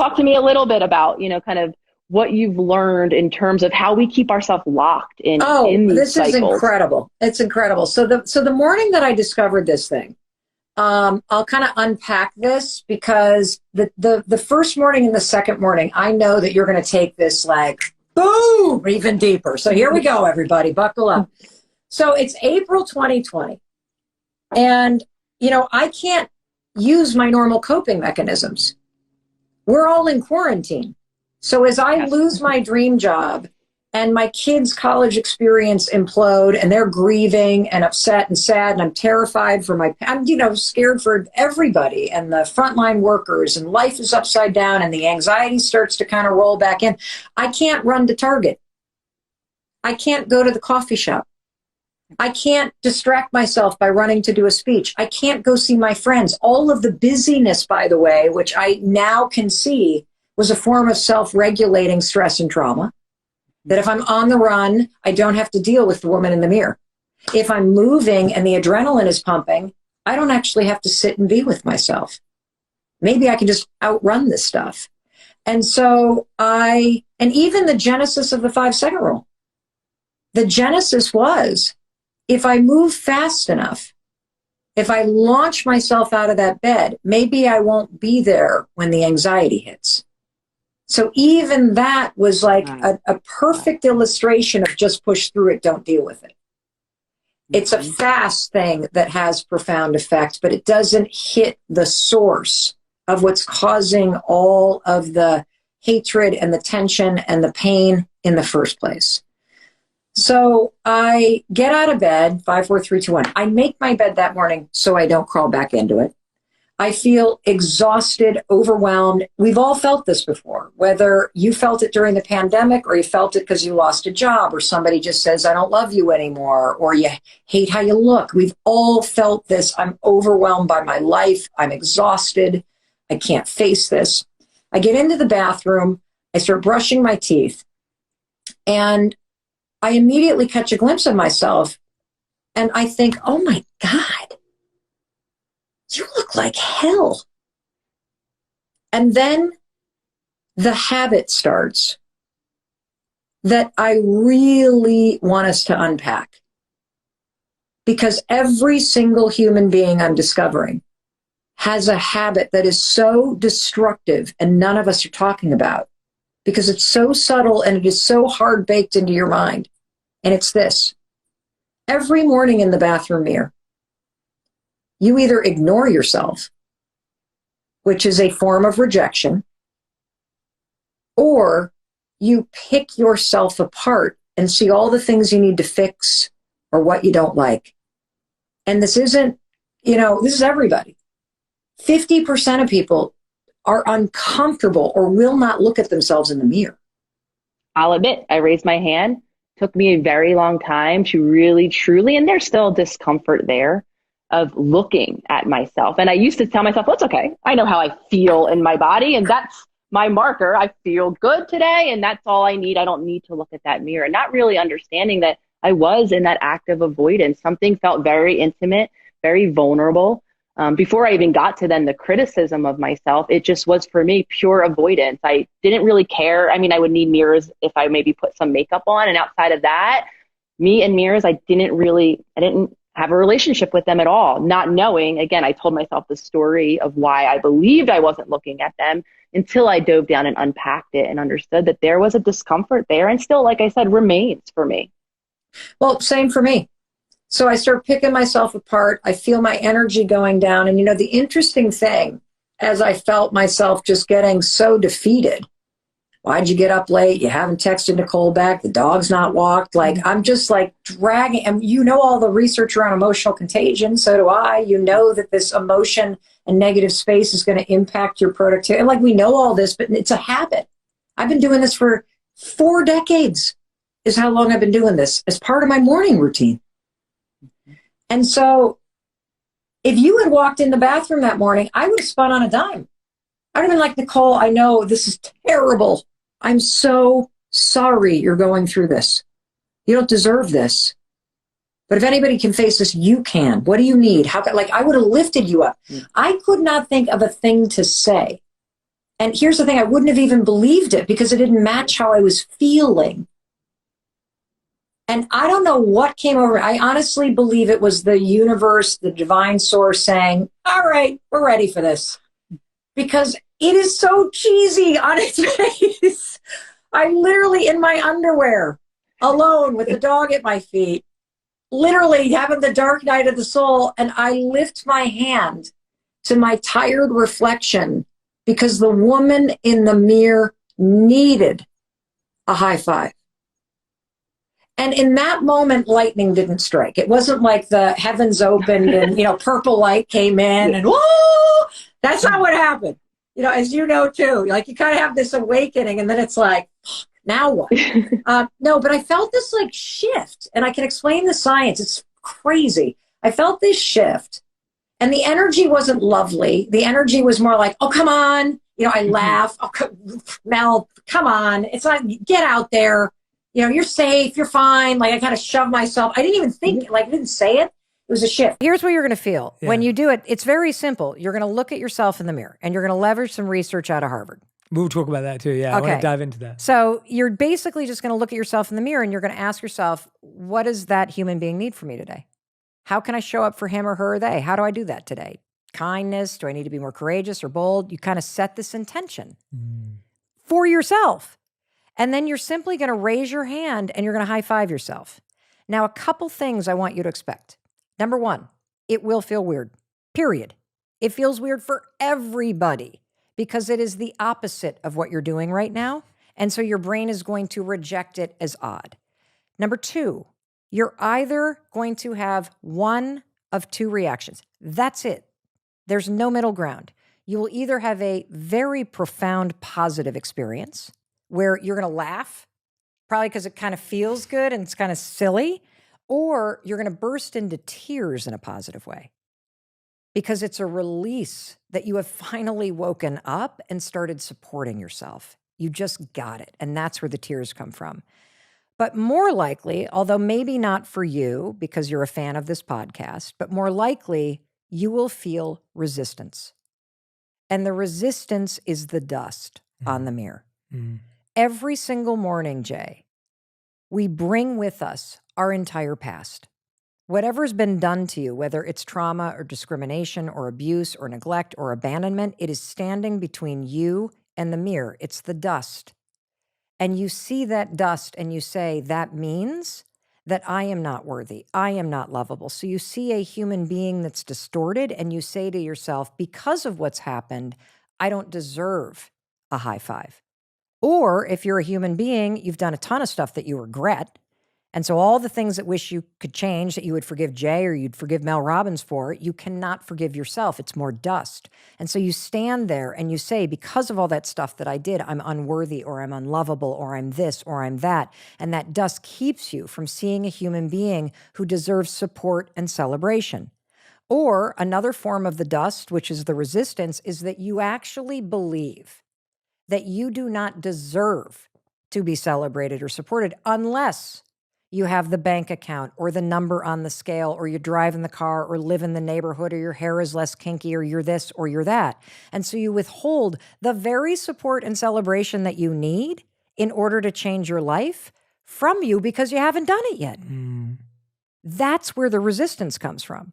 talk to me a little bit about, kind of what you've learned in terms of how we keep ourselves locked in these this cycles. Is incredible. It's incredible. So the morning that I discovered this thing, I'll kind of unpack this, because the first morning and the second morning, I know that you're going to take this like, boom, even deeper. So here we go, everybody, buckle up. So it's April 2020. And, I can't use my normal coping mechanisms. We're all in quarantine. So as I lose my dream job and my kids' college experience implode, and they're grieving and upset and sad, and I'm terrified for I'm scared for everybody and the frontline workers, and life is upside down, and the anxiety starts to kind of roll back in. I can't run to Target. I can't go to the coffee shop. I can't distract myself by running to do a speech. I can't go see my friends. All of the busyness, by the way, which I now can see was a form of self-regulating stress and trauma. That if I'm on the run, I don't have to deal with the woman in the mirror. If I'm moving and the adrenaline is pumping, I don't actually have to sit and be with myself. Maybe I can just outrun this stuff. And so and even the genesis of the 5-second rule, the genesis was, if I move fast enough, if I launch myself out of that bed, maybe I won't be there when the anxiety hits. So even that was like a perfect illustration of just push through it, don't deal with it. It's a fast thing that has profound effect, but it doesn't hit the source of what's causing all of the hatred and the tension and the pain in the first place. So I get out of bed, 5, 4, 3, 2, 1. I make my bed that morning so I don't crawl back into it. I feel exhausted, overwhelmed. We've all felt this before, whether you felt it during the pandemic or you felt it because you lost a job, or somebody just says, I don't love you anymore, or you hate how you look. We've all felt this. I'm overwhelmed by my life. I'm exhausted. I can't face this. I get into the bathroom. I start brushing my teeth, and I immediately catch a glimpse of myself, and I think, oh my God, you look like hell. And then the habit starts that I really want us to unpack. Because every single human being I'm discovering has a habit that is so destructive, and none of us are talking about, because it's so subtle and it is so hard baked into your mind. And it's this: every morning in the bathroom mirror, you either ignore yourself, which is a form of rejection, or you pick yourself apart and see all the things you need to fix or what you don't like. And this isn't, this is everybody. 50% of people are uncomfortable or will not look at themselves in the mirror. I'll admit, I raised my hand. Took me a very long time to really, truly, and there's still discomfort there, of looking at myself. And I used to tell myself, well, it's okay. I know how I feel in my body, and that's my marker. I feel good today, and that's all I need. I don't need to look at that mirror. Not really understanding that I was in that active avoidance. Something felt very intimate, very vulnerable. Before I even got to then the criticism of myself, it just was, for me, pure avoidance. I didn't really care. I mean, I would need mirrors if I maybe put some makeup on. And outside of that, me and mirrors, I didn't have a relationship with them at all. Not knowing, again, I told myself the story of why I believed I wasn't looking at them, until I dove down and unpacked it and understood that there was a discomfort there, and still, like I said, remains for me. Well, same for me. So I start picking myself apart. I feel my energy going down. And, the interesting thing, as I felt myself just getting so defeated, why'd you get up late? You haven't texted Nicole back. The dog's not walked. Like, I'm just like dragging. And all the research around emotional contagion. So do I. That this emotion and negative space is going to impact your productivity. Like, we know all this, but it's a habit. I've been doing this for 4 decades, is how long I've been doing this as part of my morning routine. And so if you had walked in the bathroom that morning, I would have spun on a dime. I'd have been like, Nicole, I know this is terrible. I'm so sorry you're going through this. You don't deserve this. But if anybody can face this, you can. What do you need? I would have lifted you up. I could not think of a thing to say. And here's the thing, I wouldn't have even believed it because it didn't match how I was feeling. And I don't know what came over. I honestly believe it was the universe, the divine source saying, all right, we're ready for this. Because it is so cheesy on its face. I'm literally in my underwear, alone with the dog at my feet, literally having the dark night of the soul. And I lift my hand to my tired reflection because the woman in the mirror needed a high five. And in that moment, lightning didn't strike. It wasn't like the heavens opened and, purple light came in and whoa, that's not what happened. As you know, too, like you kind of have this awakening and then it's like, now what? No, but I felt this like shift, and I can explain the science. It's crazy. I felt this shift and the energy wasn't lovely. The energy was more like, oh, come on. I laugh. Oh, Mel, come on. It's not, get out there. You're safe, you're fine. Like I kind of shoved myself. I didn't even think, I didn't say it. It was a shift. Here's what you're going to feel. Yeah. When you do it, it's very simple. You're going to look at yourself in the mirror and you're going to leverage some research out of Harvard. We'll talk about that too. Yeah, okay. I want to dive into that. So you're basically just going to look at yourself in the mirror and you're going to ask yourself, what does that human being need from me today? How can I show up for him or her or they? How do I do that today? Kindness? Do I need to be more courageous or bold? You kind of set this intention for yourself. And then you're simply going to raise your hand and you're going to high five yourself. Now, a couple things I want you to expect. Number one, it will feel weird, period. It feels weird for everybody because it is the opposite of what you're doing right now. And so your brain is going to reject it as odd. Number two, you're either going to have one of two reactions. That's it. There's no middle ground. You will either have a very profound positive experience where you're going to laugh, probably because it kind of feels good and it's kind of silly, or you're going to burst into tears in a positive way because it's a release that you have finally woken up and started supporting yourself. You just got it. And that's where the tears come from. But more likely, although maybe not for you because you're a fan of this podcast, but more likely you will feel resistance. And the resistance is the dust on the mirror. Every single morning, Jay, we bring with us our entire past. Whatever's been done to you, whether it's trauma or discrimination or abuse or neglect or abandonment, it is standing between you and the mirror. It's the dust. And you see that dust and you say, that means that I am not worthy. I am not lovable. So you see a human being that's distorted and you say to yourself, because of what's happened, I don't deserve a high five. Or if you're a human being, you've done a ton of stuff that you regret. And so all the things that wish you could change, that you would forgive Jay or you'd forgive Mel Robbins for, you cannot forgive yourself. It's more dust. And so you stand there and you say, because of all that stuff that I did, I'm unworthy or I'm unlovable or I'm this or I'm that. And that dust keeps you from seeing a human being who deserves support and celebration. Or another form of the dust, which is the resistance, is that you actually believe that you do not deserve to be celebrated or supported unless you have the bank account or the number on the scale or you drive in the car or live in the neighborhood or your hair is less kinky or you're this or you're that. And so you withhold the very support and celebration that you need in order to change your life from you because you haven't done it yet. That's where the resistance comes from.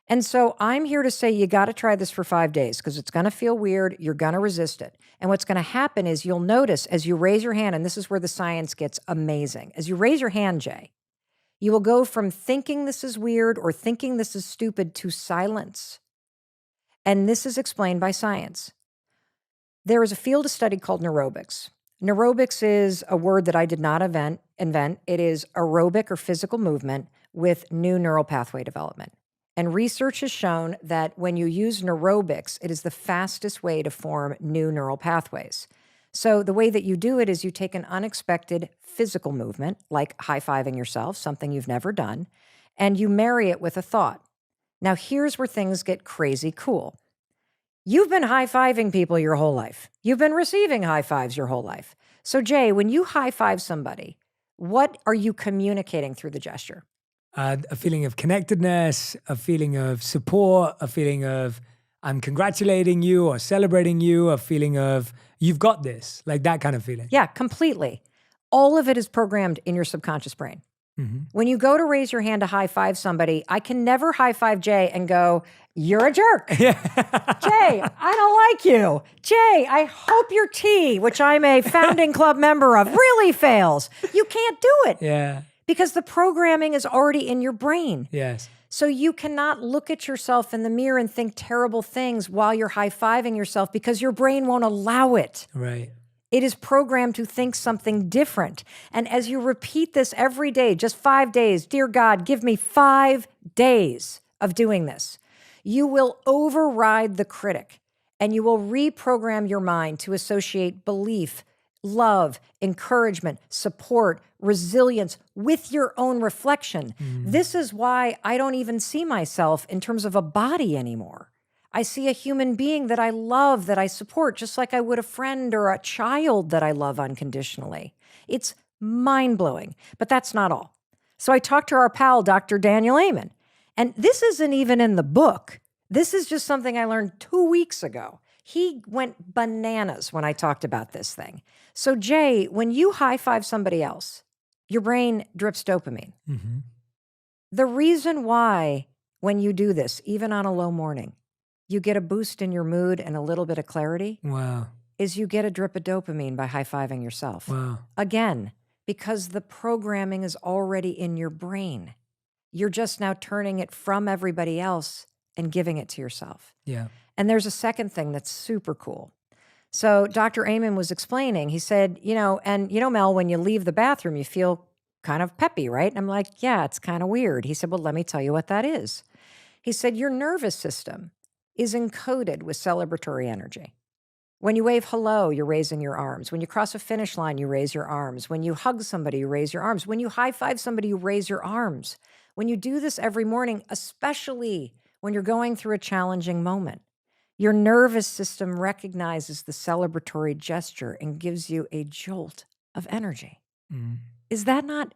And so I'm here to say you got to try this for 5 days because it's going to feel weird. You're going to resist it. And what's going to happen is you'll notice as you raise your hand, and this is where the science gets amazing. As you raise your hand, Jay, you will go from thinking this is weird or thinking this is stupid to silence. And this is explained by science. There is a field of study called neurobics. Neurobics is a word that I did not invent. It is aerobic or physical movement with new neural pathway development. And research has shown that when you use neurobics, it is the fastest way to form new neural pathways. So the way that you do it is you take an unexpected physical movement, like high-fiving yourself, something you've never done, and you marry it with a thought. Now, here's where things get crazy cool. You've been high-fiving people your whole life. You've been receiving high fives your whole life. So Jay, when you high-five somebody, what are you communicating through the gesture? A feeling of connectedness, a feeling of support, a feeling of I'm congratulating you or celebrating you, a feeling of you've got this, like that kind of feeling. Yeah, completely. All of it is programmed in your subconscious brain. Mm-hmm. When you go to raise your hand to high five somebody, I can never high five Jay and go, you're a jerk. Jay, I don't like you. Jay, I hope your tea, which I'm a founding club member of, really fails. You can't do it. Yeah. Because the programming is already in your brain. Yes. So you cannot look at yourself in the mirror and think terrible things while you're high-fiving yourself because your brain won't allow it. Right. It is programmed to think something different. And as you repeat this every day, just 5 days, dear God, give me 5 days of doing this, you will override the critic and you will reprogram your mind to associate belief, love, encouragement, support, resilience with your own reflection. This is why I don't even see myself in terms of a body anymore. I see a human being that I love, that I support, just like I would a friend or a child that I love unconditionally. It's mind-blowing, but that's not all. So I talked to our pal, Dr. Daniel Amen, and this isn't even in the book. This is just something I learned 2 weeks ago. He went bananas when I talked about this thing. So Jay, when you high-five somebody else, your brain drips dopamine. Mm-hmm. The reason why when you do this, even on a low morning, you get a boost in your mood and a little bit of clarity, Wow. is you get a drip of dopamine by high-fiving yourself. Wow. Again, because the programming is already in your brain. You're just now turning it from everybody else and giving it to yourself. Yeah. And there's a second thing that's super cool. So Dr. Amen was explaining, he said, Mel, when you leave the bathroom, you feel kind of peppy, right? And I'm like, yeah, it's kind of weird. He said, well, let me tell you what that is. He said, your nervous system is encoded with celebratory energy. When you wave hello, you're raising your arms. When you cross a finish line, you raise your arms. When you hug somebody, you raise your arms. When you high five somebody, you raise your arms. When you do this every morning, especially when you're going through a challenging moment, your nervous system recognizes the celebratory gesture and gives you a jolt of energy. Mm. Is that not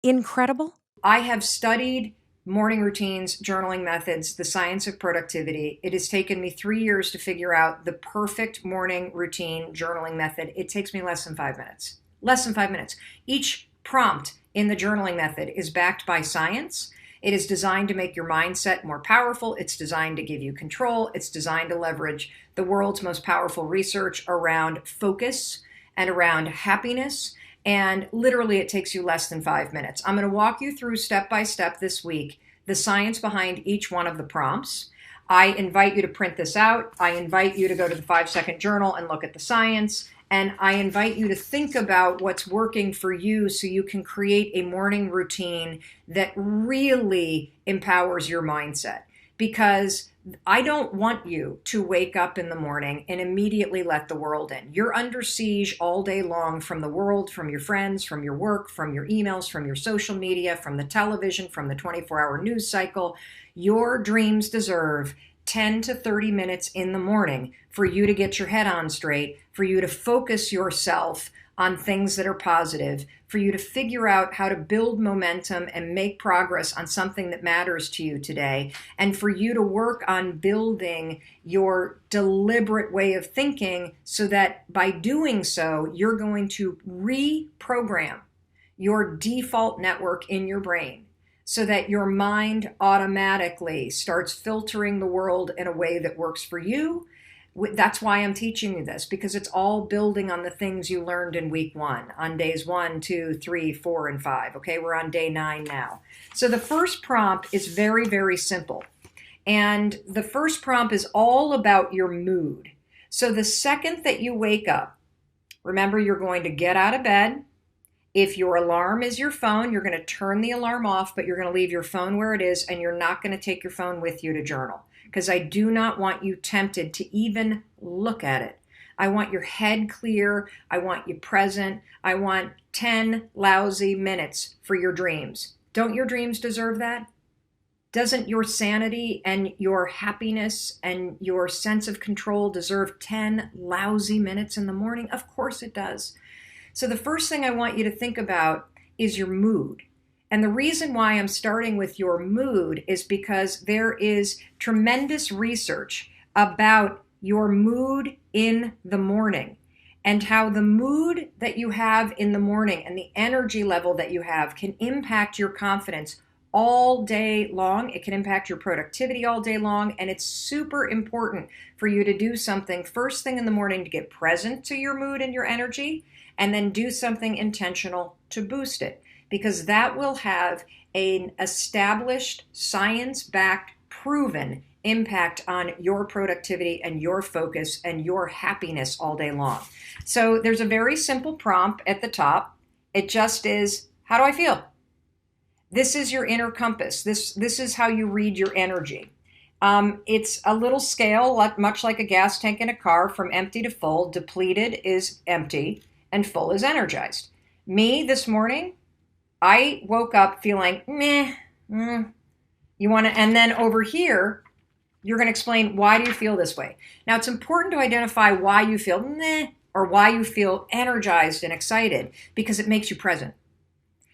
incredible? I have studied morning routines, journaling methods, the science of productivity. It has taken me 3 years to figure out the perfect morning routine journaling method. It takes me less than 5 minutes. Less than 5 minutes. Each prompt in the journaling method is backed by science. It is designed to make your mindset more powerful. It's designed to give you control. It's designed to leverage the world's most powerful research around focus and around happiness. And literally, it takes you less than 5 minutes. I'm going to walk you through step by step this week the science behind each one of the prompts. I invite you to print this out. I invite you to go to the 5-second journal and look at the science. And I invite you to think about what's working for you so you can create a morning routine that really empowers your mindset. Because I don't want you to wake up in the morning and immediately let the world in. You're under siege all day long from the world, from your friends, from your work, from your emails, from your social media, from the television, from the 24-hour news cycle. Your dreams deserve 10 to 30 minutes in the morning for you to get your head on straight, for you to focus yourself on things that are positive, for you to figure out how to build momentum and make progress on something that matters to you today, and for you to work on building your deliberate way of thinking so that by doing so, you're going to reprogram your default network in your brain so that your mind automatically starts filtering the world in a way that works for you. That's why I'm teaching you this, because it's all building on the things you learned in week 1, on days 1, 2, 3, 4, and 5. Okay, we're on day 9 now. So the first prompt is very, very simple. And the first prompt is all about your mood. So the second that you wake up, remember, you're going to get out of bed. If your alarm is your phone, you're going to turn the alarm off, but you're going to leave your phone where it is, and you're not going to take your phone with you to journal. Because I do not want you tempted to even look at it. I want your head clear. I want you present. I want 10 lousy minutes for your dreams. Don't your dreams deserve that? Doesn't your sanity and your happiness and your sense of control deserve 10 lousy minutes in the morning? Of course it does. So the first thing I want you to think about is your mood. And the reason why I'm starting with your mood is because there is tremendous research about your mood in the morning and how the mood that you have in the morning and the energy level that you have can impact your confidence all day long. It can impact your productivity all day long. And it's super important for you to do something first thing in the morning to get present to your mood and your energy, and then do something intentional to boost it, because that will have an established, science-backed, proven impact on your productivity and your focus and your happiness all day long. So there's a very simple prompt at the top. It just is, how do I feel? This is your inner compass. This is how you read your energy. It's a little scale, much like a gas tank in a car, from empty to full. Depleted is empty and full is energized. Me this morning, I woke up feeling meh. You want to, and then over here, you're going to explain, why do you feel this way? Now, it's important to identify why you feel meh or why you feel energized and excited, because it makes you present.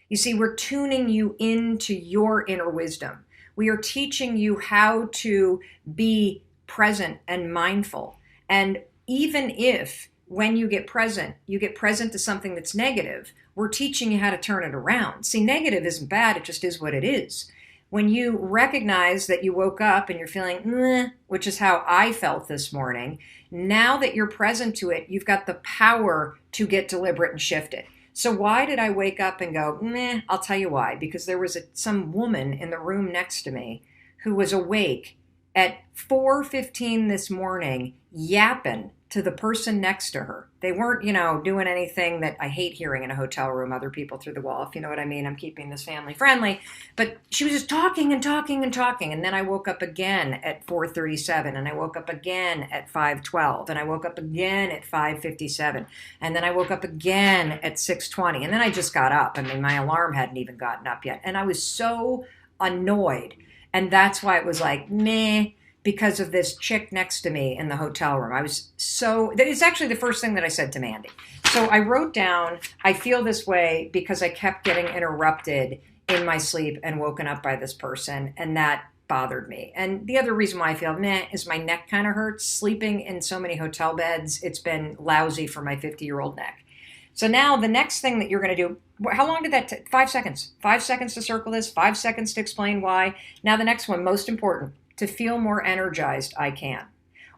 You see, we're tuning you into your inner wisdom. We are teaching you how to be present and mindful. And even if when you get present to something that's negative, we're teaching you how to turn it around. See, negative isn't bad, it just is what it is. When you recognize that you woke up and you're feeling, meh, which is how I felt this morning, now that you're present to it, you've got the power to get deliberate and shift it. So why did I wake up and go, meh? I'll tell you why. Because there was some woman in the room next to me who was awake at 4:15 this morning, yapping to the person next to her. They weren't, doing anything that I hate hearing in a hotel room, other people through the wall, if you know what I mean. I'm keeping this family friendly. But she was just talking and talking and talking. And then I woke up again at 4:37, and I woke up again at 5:12, and I woke up again at 5:57, and then I woke up again at 6:20, and then I just got up. I mean, my alarm hadn't even gotten up yet. And I was so annoyed. And that's why it was like, meh, because of this chick next to me in the hotel room. It's actually the first thing that I said to Mandy. So I wrote down, I feel this way because I kept getting interrupted in my sleep and woken up by this person, and that bothered me. And the other reason why I feel meh is my neck kind of hurts. Sleeping in so many hotel beds, it's been lousy for my 50-year-old neck. So now the next thing that you're going to do, how long did that take? 5 seconds. 5 seconds to circle this, 5 seconds to explain why. Now the next one, most important, to feel more energized, I can.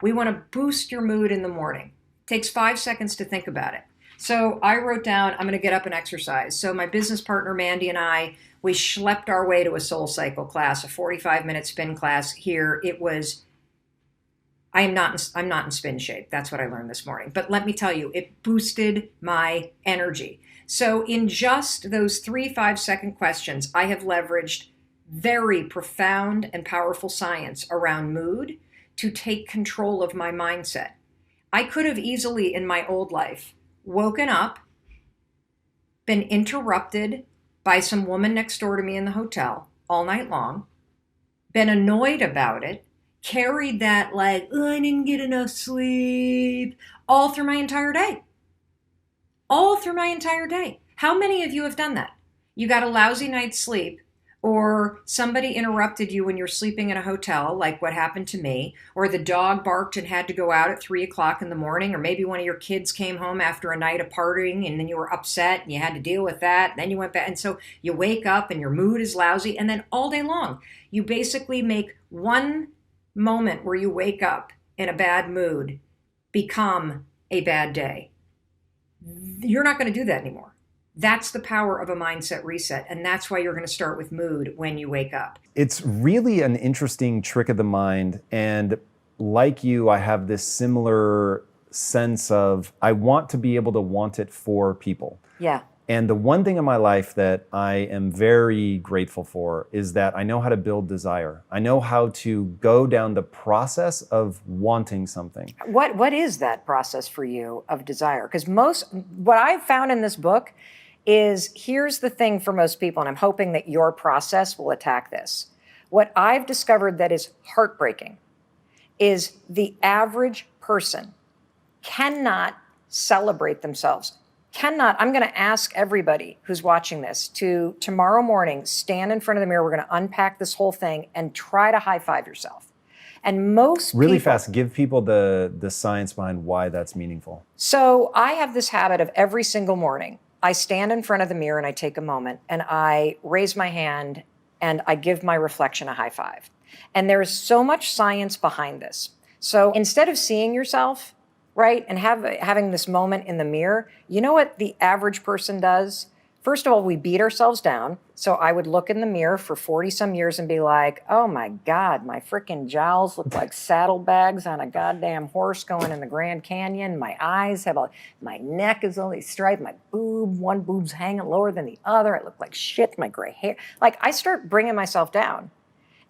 We want to boost your mood in the morning. It takes 5 seconds to think about it. So I wrote down, I'm going to get up and exercise. So my business partner, Mandy, and I, we schlepped our way to a Soul Cycle class, a 45-minute spin class here. It was, I'm not in spin shape. That's what I learned this morning. But let me tell you, it boosted my energy. So in just those 3 5-second questions, I have leveraged very profound and powerful science around mood to take control of my mindset. I could have easily in my old life woken up, been interrupted by some woman next door to me in the hotel all night long, been annoyed about it, carried that like, oh, I didn't get enough sleep, all through my entire day. All through my entire day. How many of you have done that? You got a lousy night's sleep, or somebody interrupted you when you're sleeping in a hotel, like what happened to me, or the dog barked and had to go out at 3 o'clock in the morning, or maybe one of your kids came home after a night of partying and then you were upset and you had to deal with that. And then you went back. And so you wake up and your mood is lousy. And then all day long, you basically make one moment where you wake up in a bad mood become a bad day. You're not going to do that anymore. That's the power of a mindset reset. And that's why you're going to start with mood when you wake up. It's really an interesting trick of the mind. And like you, I have this similar sense of, I want to be able to want it for people. Yeah. And the one thing in my life that I am very grateful for is that I know how to build desire. I know how to go down the process of wanting something. What is that process for you of desire? Because what I've found in this book is, here's the thing for most people, and I'm hoping that your process will attack this. What I've discovered that is heartbreaking is the average person cannot celebrate themselves. I'm going to ask everybody who's watching this to tomorrow morning stand in front of the mirror. We're going to unpack this whole thing and try to high five yourself. And most Really people, fast, give people the science behind why that's meaningful. So I have this habit of every single morning, I stand in front of the mirror and I take a moment and I raise my hand and I give my reflection a high five. And there is so much science behind this. So instead of seeing yourself, right, and having this moment in the mirror, you know what the average person does? First of all, we beat ourselves down. So I would look in the mirror for 40 some years and be like, oh my God, my freaking jowls look like saddlebags on a goddamn horse going in the Grand Canyon. My eyes my neck is only striped. My one boob's hanging lower than the other. I look like shit, my gray hair. Like I start bringing myself down.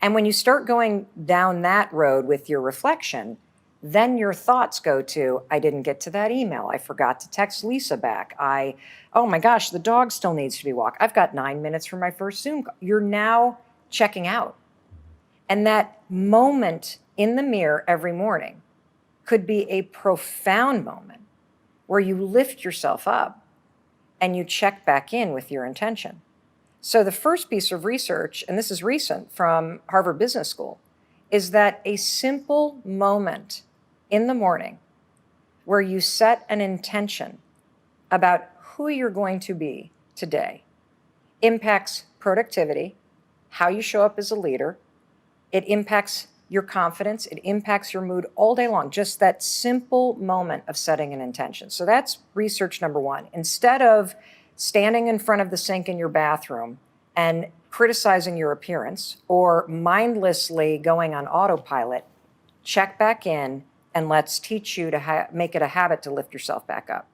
And when you start going down that road with your reflection, then your thoughts go to, I didn't get to that email. I forgot to text Lisa back. Oh my gosh, the dog still needs to be walked. I've got 9 minutes for my first Zoom call. You're now checking out. And that moment in the mirror every morning could be a profound moment where you lift yourself up and you check back in with your intention. So the first piece of research, and this is recent from Harvard Business School, is that a simple moment in the morning where you set an intention about who you're going to be today impacts productivity, how you show up as a leader. It impacts your confidence. It impacts your mood all day long. Just that simple moment of setting an intention. So that's research number one. Instead of standing in front of the sink in your bathroom and criticizing your appearance or mindlessly going on autopilot, check back in and let's teach you to make it a habit to lift yourself back up.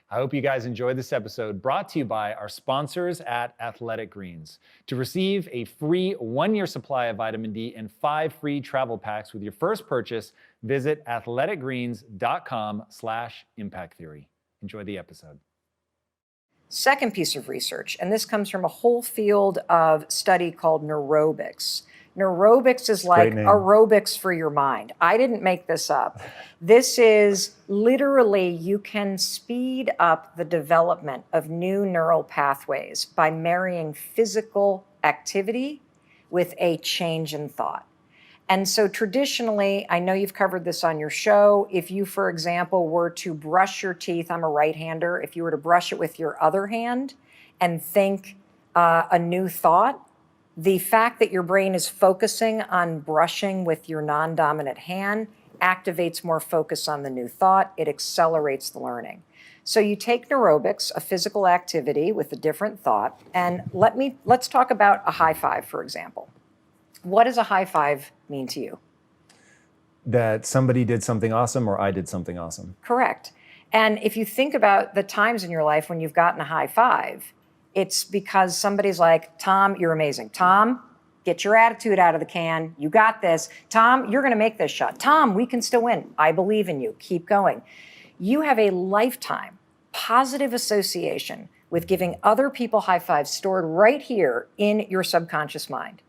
I hope you guys enjoyed this episode brought to you by our sponsors at Athletic Greens. To receive a free 1-year supply of vitamin D and 5 free travel packs with your first purchase, visit athleticgreens.com/impact theory. Enjoy the episode. Second piece of research, and this comes from a whole field of study called neurobics. Neurobics is like aerobics for your mind. I didn't make this up. This is literally, you can speed up the development of new neural pathways by marrying physical activity with a change in thought. And so traditionally, I know you've covered this on your show. If you, for example, were to brush your teeth, I'm a right-hander, if you were to brush it with your other hand and think a new thought, the fact that your brain is focusing on brushing with your non-dominant hand activates more focus on the new thought. It accelerates the learning. So you take neurobics, a physical activity with a different thought, and let's talk about a high five, for example. What does a high five mean to you? That somebody did something awesome or I did something awesome. Correct. And if you think about the times in your life when you've gotten a high five, it's because somebody's like, Tom, you're amazing. Tom, get your attitude out of the can. You got this. Tom, you're going to make this shot. Tom, we can still win. I believe in you. Keep going. You have a lifetime positive association with giving other people high fives stored right here in your subconscious mind.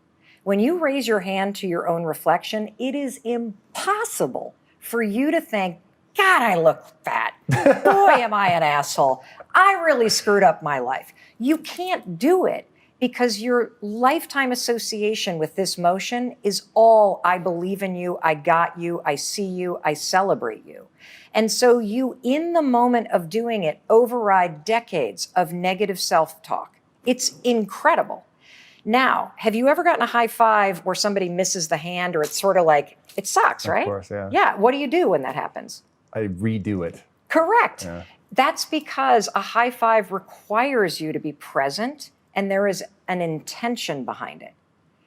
When you raise your hand to your own reflection, it is impossible for you to think, God, I look fat. Boy, am I an asshole. I really screwed up my life. You can't do it because your lifetime association with this motion is all, I believe in you, I got you, I see you, I celebrate you. And so you, in the moment of doing it, override decades of negative self-talk. It's incredible. Now, have you ever gotten a high five where somebody misses the hand or it's sort of like, it sucks, right? Of course, yeah. Yeah, what do you do when that happens? I redo it. Correct. Yeah. That's because a high five requires you to be present and there is an intention behind it.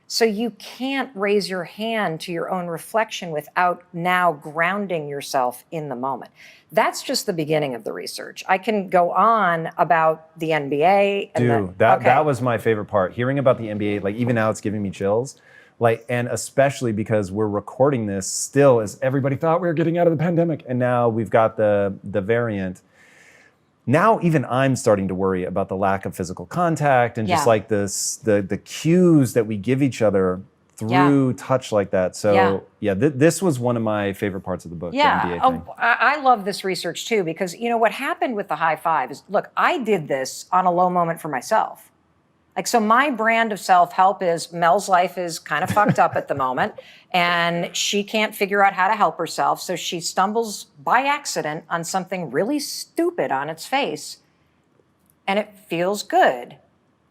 So you can't raise your hand to your own reflection without now grounding yourself in the moment. That's just the beginning of the research. I can go on about the NBA. And that was my favorite part. Hearing about the NBA, like even now it's giving me chills. Like, and especially because we're recording this still as everybody thought we were getting out of the pandemic. And now we've got the variant. Now even I'm starting to worry about the lack of physical contact and just like the cues that we give each other through touch like that. So this was one of my favorite parts of the book. Yeah, the NBA thing. I love this research too, because you know what happened with the high five is, look, I did this on a low moment for myself. Like, so my brand of self-help is Mel's life is kind of fucked up at the moment, and she can't figure out how to help herself. So she stumbles by accident on something really stupid on its face, and it feels good.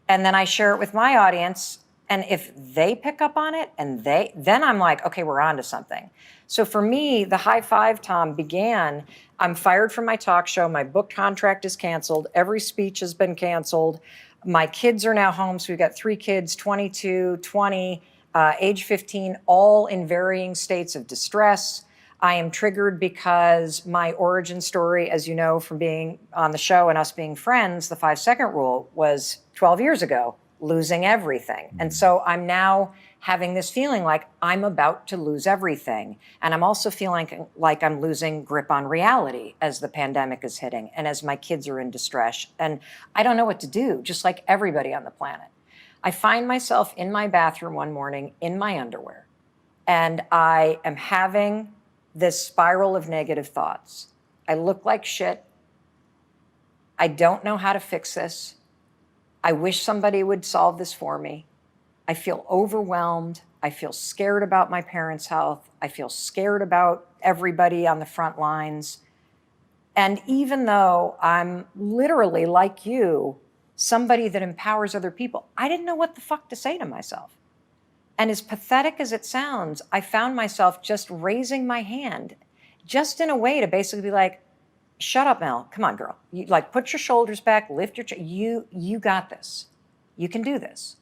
And then I share it with my audience. And if they pick up on it then I'm like, okay, we're on to something. So for me, the high five, Tom, began, I'm fired from my talk show. My book contract is canceled. Every speech has been canceled. My kids are now home. So we've got 3 kids, 22, 20, age 15, all in varying states of distress. I am triggered because my origin story, as you know, from being on the show and us being friends, the 5-second rule was 12 years ago, losing everything. And so I'm now having this feeling like I'm about to lose everything. And I'm also feeling like I'm losing grip on reality as the pandemic is hitting and as my kids are in distress. And I don't know what to do, just like everybody on the planet. I find myself in my bathroom one morning in my underwear, and I am having this spiral of negative thoughts. I look like shit. I don't know how to fix this. I wish somebody would solve this for me. I feel overwhelmed. I feel scared about my parents' health. I feel scared about everybody on the front lines. And even though I'm literally, like you, somebody that empowers other people, I didn't know what the fuck to say to myself. And as pathetic as it sounds, I found myself just raising my hand, just in a way to basically be like, shut up, Mel. Come on, girl. You, like, put your shoulders back, lift your you got this. You can do this.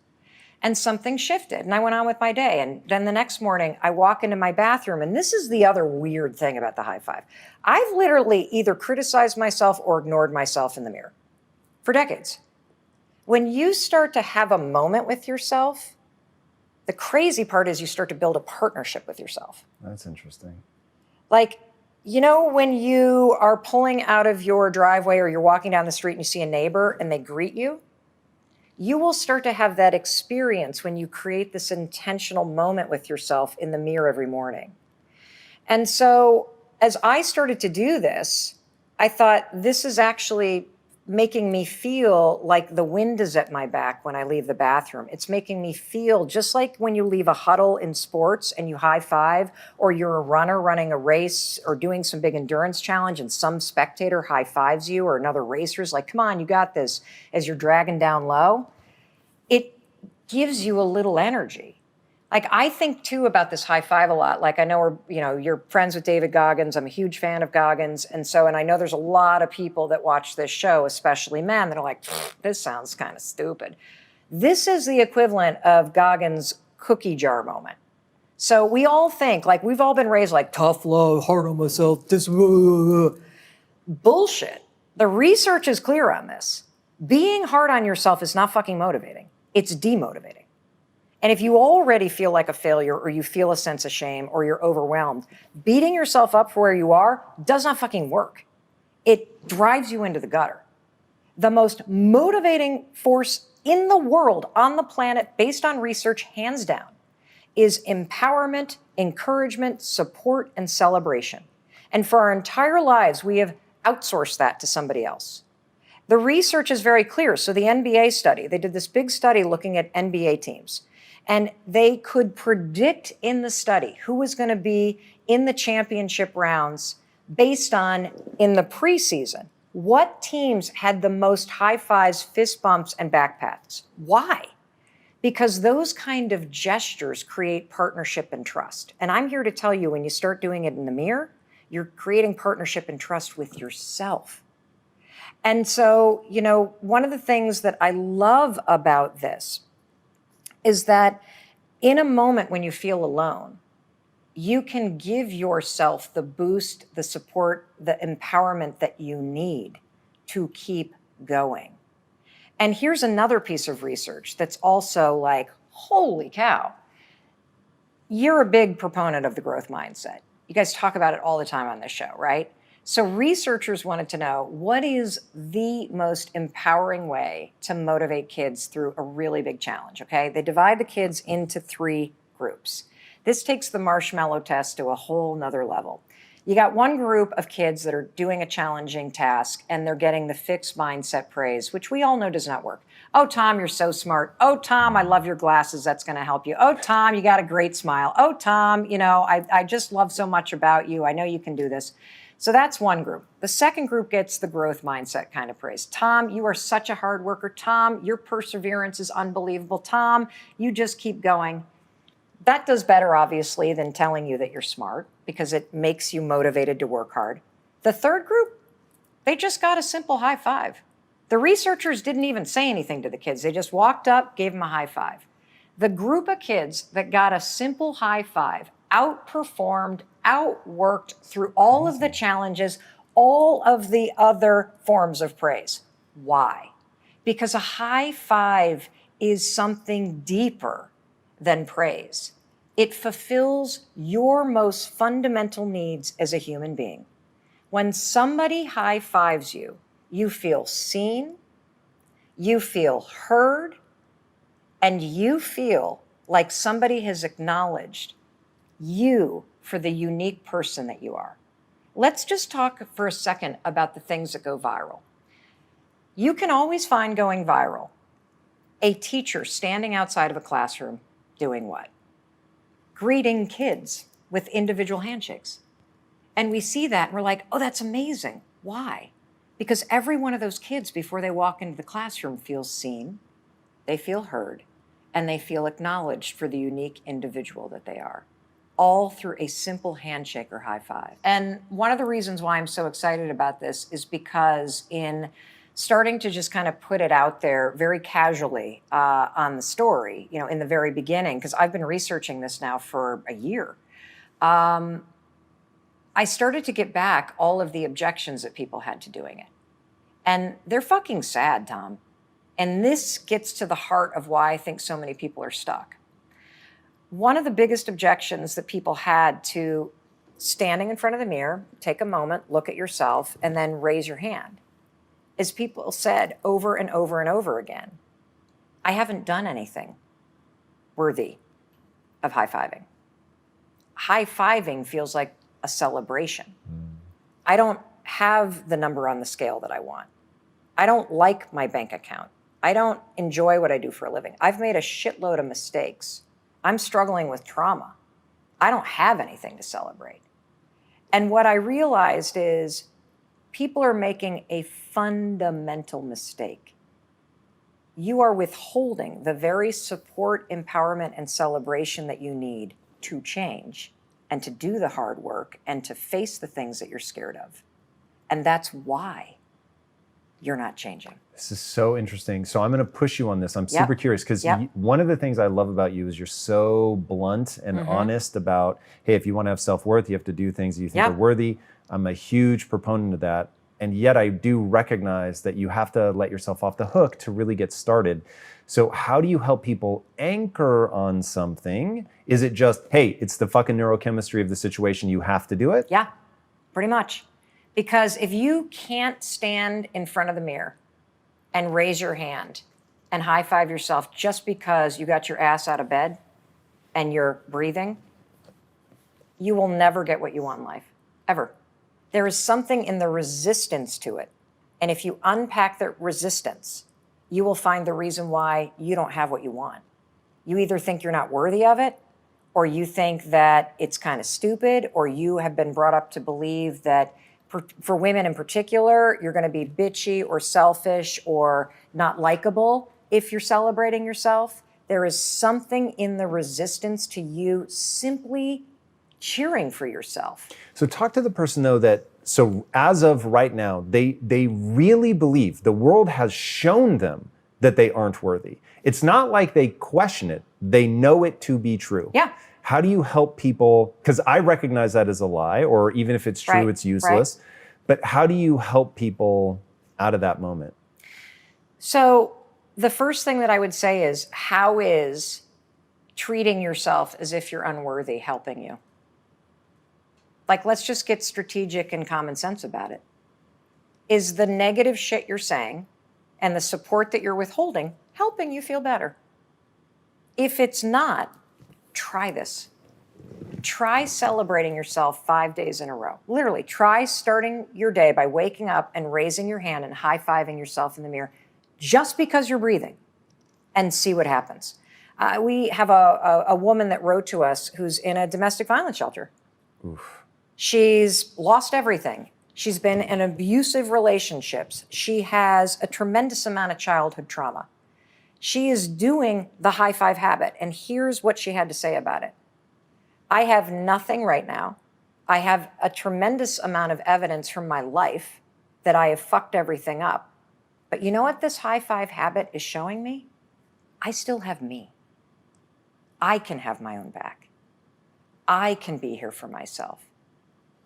And something shifted, and I went on with my day. And then the next morning, I walk into my bathroom, and this is the other weird thing about the high five. I've literally either criticized myself or ignored myself in the mirror for decades. When you start to have a moment with yourself, the crazy part is you start to build a partnership with yourself. That's interesting. Like, you know, when you are pulling out of your driveway or you're walking down the street and you see a neighbor and they greet you, you will start to have that experience when you create this intentional moment with yourself in the mirror every morning. And so as I started to do this, I thought, this is actually making me feel like the wind is at my back when I leave the bathroom. It's making me feel just like when you leave a huddle in sports and you high five, or you're a runner running a race or doing some big endurance challenge and some spectator high fives you, or another racer's like, come on, you got this, as you're dragging down low. It gives you a little energy. Like, I think too about this high five a lot. Like, I know you're friends with David Goggins. I'm a huge fan of Goggins. And I know there's a lot of people that watch this show, especially men, that are like, this sounds kind of stupid. This is the equivalent of Goggins' cookie jar moment. So we all think, like, we've all been raised like, tough love, hard on myself, this, bullshit. The research is clear on this. Being hard on yourself is not fucking motivating. It's demotivating. And if you already feel like a failure, or you feel a sense of shame, or you're overwhelmed, beating yourself up for where you are does not fucking work. It drives you into the gutter. The most motivating force in the world, on the planet, based on research, hands down, is empowerment, encouragement, support, and celebration. And for our entire lives, we have outsourced that to somebody else. The research is very clear. So the NBA study, they did this big study looking at NBA teams. And they could predict in the study who was going to be in the championship rounds based on, in the preseason, what teams had the most high fives, fist bumps, and back pats. Why? Because those kind of gestures create partnership and trust. And I'm here to tell you, when you start doing it in the mirror, you're creating partnership and trust with yourself. And so, one of the things that I love about this is that in a moment when you feel alone, you can give yourself the boost, the support, the empowerment that you need to keep going. And here's another piece of research that's also like, holy cow. You're a big proponent of the growth mindset. You guys talk about it all the time on this show, right? So researchers wanted to know, what is the most empowering way to motivate kids through a really big challenge, okay? They divide the kids into 3 groups. This takes the marshmallow test to a whole nother level. You got one group of kids that are doing a challenging task and they're getting the fixed mindset praise, which we all know does not work. Oh, Tom, you're so smart. Oh, Tom, I love your glasses. That's going to help you. Oh, Tom, you got a great smile. Oh, Tom, I just love so much about you. I know you can do this. So that's one group. The second group gets the growth mindset kind of praise. Tom, you are such a hard worker. Tom, your perseverance is unbelievable. Tom, you just keep going. That does better, obviously, than telling you that you're smart because it makes you motivated to work hard. The third group, they just got a simple high five. The researchers didn't even say anything to the kids. They just walked up, gave them a high five. The group of kids that got a simple high five outperformed, outworked through all of the challenges, all of the other forms of praise. Why? Because a high five is something deeper than praise. It fulfills your most fundamental needs as a human being. When somebody high fives you, you feel seen, you feel heard, and you feel like somebody has acknowledged you for the unique person that you are. Let's just talk for a second about the things that go viral. You can always find going viral a teacher standing outside of a classroom doing what? Greeting kids with individual handshakes. And we see that and we're like, oh, that's amazing. Why? Because every one of those kids before they walk into the classroom feels seen, they feel heard, and they feel acknowledged for the unique individual that they are, all through a simple handshake or high five. And one of the reasons why I'm so excited about this is because in starting to just kind of put it out there very casually on the story, in the very beginning, because I've been researching this now for a year, I started to get back all of the objections that people had to doing it. And they're fucking sad, Tom. And this gets to the heart of why I think so many people are stuck. One of the biggest objections that people had to standing in front of the mirror, take a moment, look at yourself, and then raise your hand, is people said over and over and over again, I haven't done anything worthy of high-fiving. High-fiving feels like a celebration. I don't have the number on the scale that I want. I don't like my bank account. I don't enjoy what I do for a living. I've made a shitload of mistakes. I'm struggling with trauma. I don't have anything to celebrate. And what I realized is people are making a fundamental mistake. You are withholding the very support, empowerment, and celebration that you need to change and to do the hard work and to face the things that you're scared of. And that's why you're not changing. This is so interesting. So I'm going to push you on this. I'm super curious because one of the things I love about you is you're so blunt and honest about, hey, if you want to have self-worth, you have to do things that you think are worthy. I'm a huge proponent of that. And yet I do recognize that you have to let yourself off the hook to really get started. So how do you help people anchor on something? Is it just, hey, it's the fucking neurochemistry of the situation, you have to do it? Yeah, pretty much. Because if you can't stand in front of the mirror and raise your hand and high five yourself just because you got your ass out of bed and you're breathing, you will never get what you want in life, ever. There is something in the resistance to it. And if you unpack the resistance, you will find the reason why you don't have what you want. You either think you're not worthy of it, or you think that it's kind of stupid, or you have been brought up to believe that for women in particular, you're going to be bitchy or selfish or not likable if you're celebrating yourself. There is something in the resistance to you simply cheering for yourself. So talk to the person though that, so as of right now, they really believe the world has shown them that they aren't worthy. It's not like they question it. They know it to be true. Yeah. How do you help people? Because I recognize that as a lie, or even if it's true, it's useless. But how do you help people out of that moment? So the first thing that I would say is, how is treating yourself as if you're unworthy helping you? Like, let's just get strategic and common sense about it. Is the negative shit you're saying and the support that you're withholding helping you feel better? If it's not, try this. Try celebrating yourself 5 days in a row. Literally, try starting your day by waking up and raising your hand and high-fiving yourself in the mirror. just because you're breathing, and see what happens. We have a woman that wrote to us who's in a domestic violence shelter. Oof. She's lost everything. She's been in abusive relationships. She has a tremendous amount of childhood trauma. She is doing the high five habit. And here's what she had to say about it. I have nothing right now. I have a tremendous amount of evidence from my life that I have fucked everything up. But you know what this high five habit is showing me? I still have me. I can have my own back. I can be here for myself.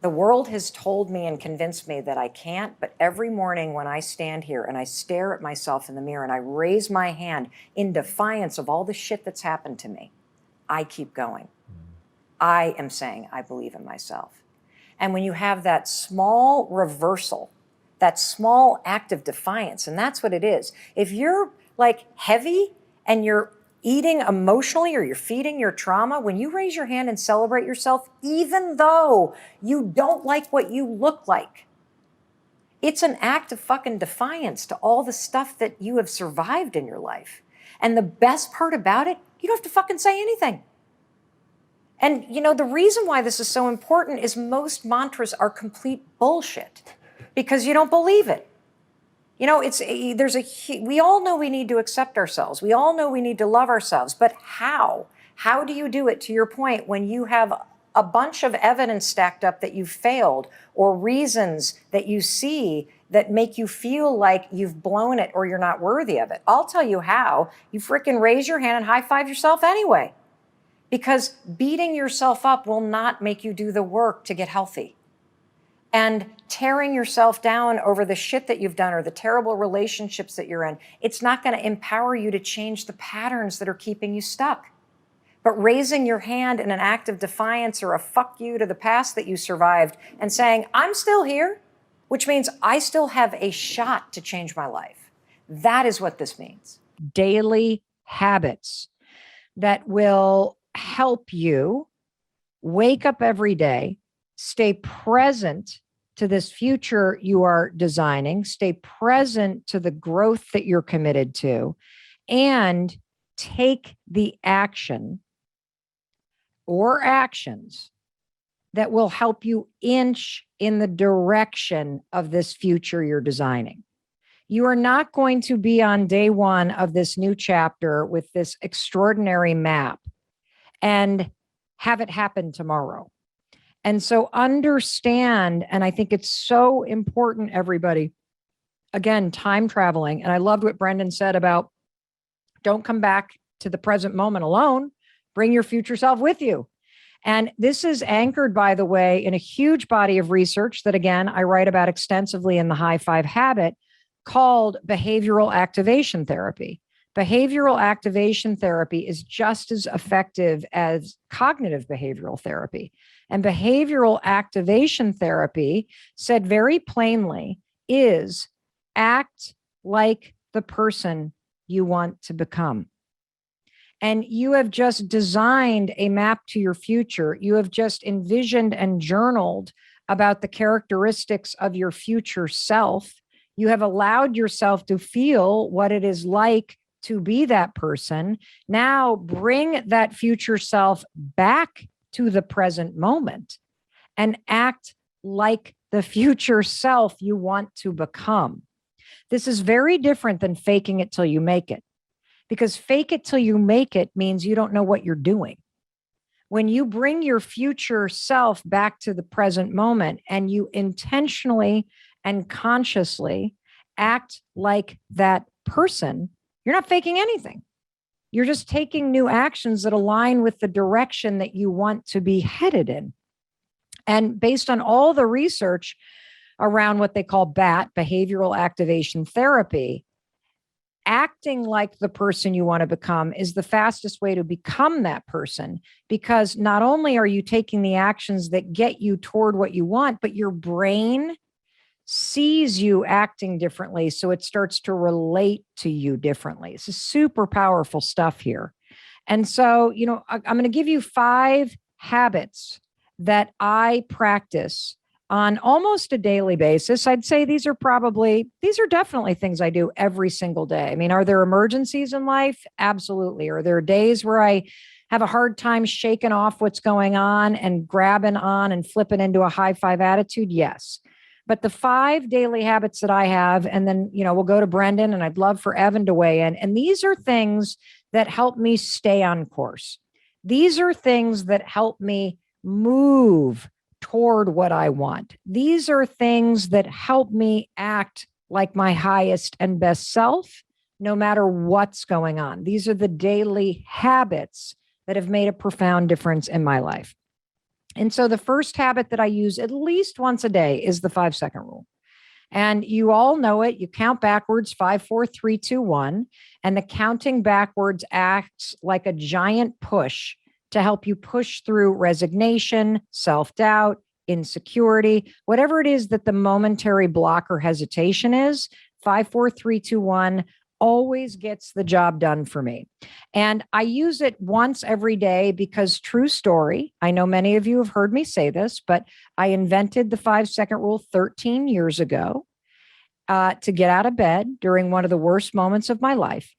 The world has told me and convinced me that I can't, but every morning when I stand here and I stare at myself in the mirror and I raise my hand in defiance of all the shit that's happened to me, I keep going. I am saying I believe in myself. And when you have that small reversal, that small act of defiance, and that's what it is. If you're like heavy and you're eating emotionally or you're feeding your trauma, when you raise your hand and celebrate yourself, even though you don't like what you look like, it's an act of fucking defiance to all the stuff that you have survived in your life. And the best part about it, you don't have to fucking say anything. And you know, the reason why this is so important is most mantras are complete bullshit because you don't believe it. You know, we all know we need to accept ourselves. We all know we need to love ourselves, but how? How do you do it, to your point, when you have a bunch of evidence stacked up that you've failed or reasons that you see that make you feel like you've blown it or you're not worthy of it? I'll tell you how. You freaking raise your hand and high five yourself anyway, because beating yourself up will not make you do the work to get healthy. And tearing yourself down over the shit that you've done or the terrible relationships that you're in, it's not going to empower you to change the patterns that are keeping you stuck. But raising your hand in an act of defiance or a fuck you to the past that you survived and saying, I'm still here, which means I still have a shot to change my life. That is what this means. Daily habits that will help you wake up every day, stay present to this future you are designing, stay present to the growth that you're committed to, and take the action or actions that will help you inch in the direction of this future you're designing. You are not going to be on day one of this new chapter with this extraordinary map and have it happen tomorrow. And so understand, and I think it's so important, everybody, again, time traveling. And I loved what Brendan said about don't come back to the present moment alone, bring your future self with you. And this is anchored, by the way, in a huge body of research that, again, I write about extensively in the High Five Habit called behavioral activation therapy. Behavioral activation therapy is just as effective as cognitive behavioral therapy. And behavioral activation therapy, said very plainly, is act like the person you want to become. And you have just designed a map to your future. You have just envisioned and journaled about the characteristics of your future self. You have allowed yourself to feel what it is like to be that person. Now bring that future self back to the present moment and act like the future self you want to become. This is very different than faking it till you make it, because fake it till you make it means you don't know what you're doing. When you bring your future self back to the present moment and you intentionally and consciously act like that person, you're not faking anything. You're just taking new actions that align with the direction that you want to be headed in. And based on all the research around what they call BAT, behavioral activation therapy, acting like the person you want to become is the fastest way to become that person, because not only are you taking the actions that get you toward what you want, but your brain sees you acting differently. So it starts to relate to you differently. It's super powerful stuff here. And so, you know, I'm going to give you 5 habits that I practice on almost a daily basis. I'd say these are definitely things I do every single day. I mean, are there emergencies in life? Absolutely. Are there days where I have a hard time shaking off what's going on and grabbing on and flipping into a high five attitude? Yes. But the 5 daily habits that I have, and then, we'll go to Brendan, and I'd love for Evan to weigh in. And these are things that help me stay on course. These are things that help me move toward what I want. These are things that help me act like my highest and best self, no matter what's going on. These are the daily habits that have made a profound difference in my life. And so the first habit that I use at least once a day is the 5-second rule. And you all know it. You count backwards, 5, 4, 3, 2, 1. And the counting backwards acts like a giant push to help you push through resignation, self-doubt, insecurity, whatever it is that the momentary block or hesitation is. 5, 4, 3, 2, 1 always gets the job done for me. And I use it once every day because, true story, I know many of you have heard me say this, but I invented the 5-second rule 13 years ago to get out of bed during one of the worst moments of my life.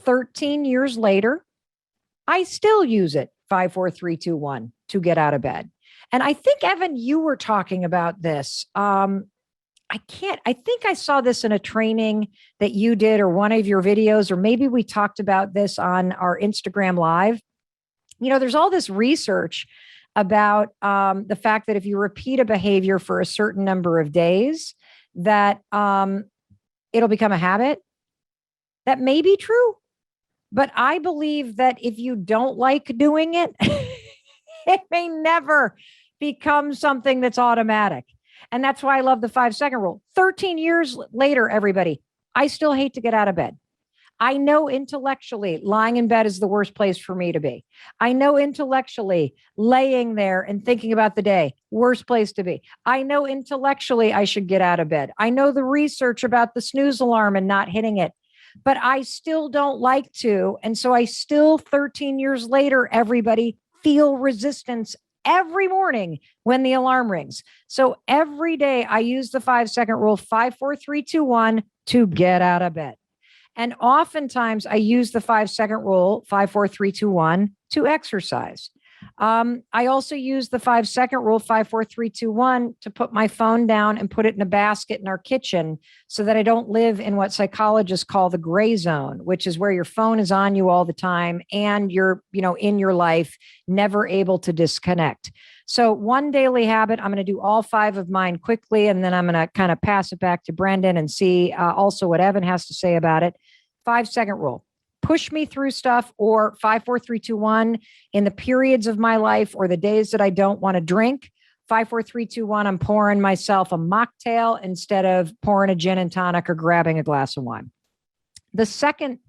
13 years later, I still use it, 5, 4, 3, 2, 1, to get out of bed. And I think, Evan, you were talking about this. I think I saw this in a training that you did or one of your videos, or maybe we talked about this on our Instagram Live. There's all this research about the fact that if you repeat a behavior for a certain number of days, that it'll become a habit. That may be true, but I believe that if you don't like doing it, it may never become something that's automatic. And that's why I love the 5-second rule. 13 years later, everybody, I still hate to get out of bed. I know intellectually lying in bed is the worst place for me to be. I know intellectually laying there and thinking about the day, worst place to be. I know intellectually I should get out of bed. I know the research about the snooze alarm and not hitting it, but I still don't like to. And so I still, 13 years later, everybody, feel resistance every morning when the alarm rings. So every day I use the 5-second rule, 5, 4, 3, 2, 1 to get out of bed. And oftentimes I use the 5-second rule, 5, 4, 3, 2, 1 to exercise. I also use the 5-second rule, 5, 4, 3, 2, 1 to put my phone down and put it in a basket in our kitchen so that I don't live in what psychologists call the gray zone, which is where your phone is on you all the time and you're, in your life, never able to disconnect. So one daily habit, I'm going to do all 5 of mine quickly, and then I'm going to kind of pass it back to Brendan and see also what Evan has to say about it. 5-second rule. Push me through stuff, or 5, 4, 3, 2, 1 in the periods of my life or the days that I don't want to drink. 5, 4, 3, 2, 1, I'm pouring myself a mocktail instead of pouring a gin and tonic or grabbing a glass of wine. The second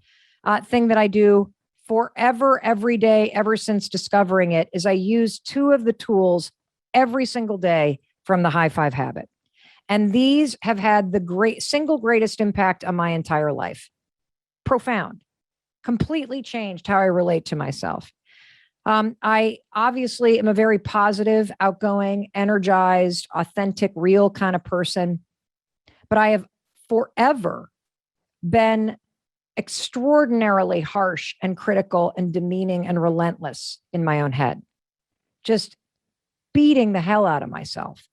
thing that I do forever, every day, ever since discovering it, is I use 2 of the tools every single day from the high five habit. And these have had the single greatest impact on my entire life. Profound. Completely changed how I relate to myself. I obviously am a very positive, outgoing, energized, authentic, real kind of person, but I have forever been extraordinarily harsh and critical and demeaning and relentless in my own head, just beating the hell out of myself.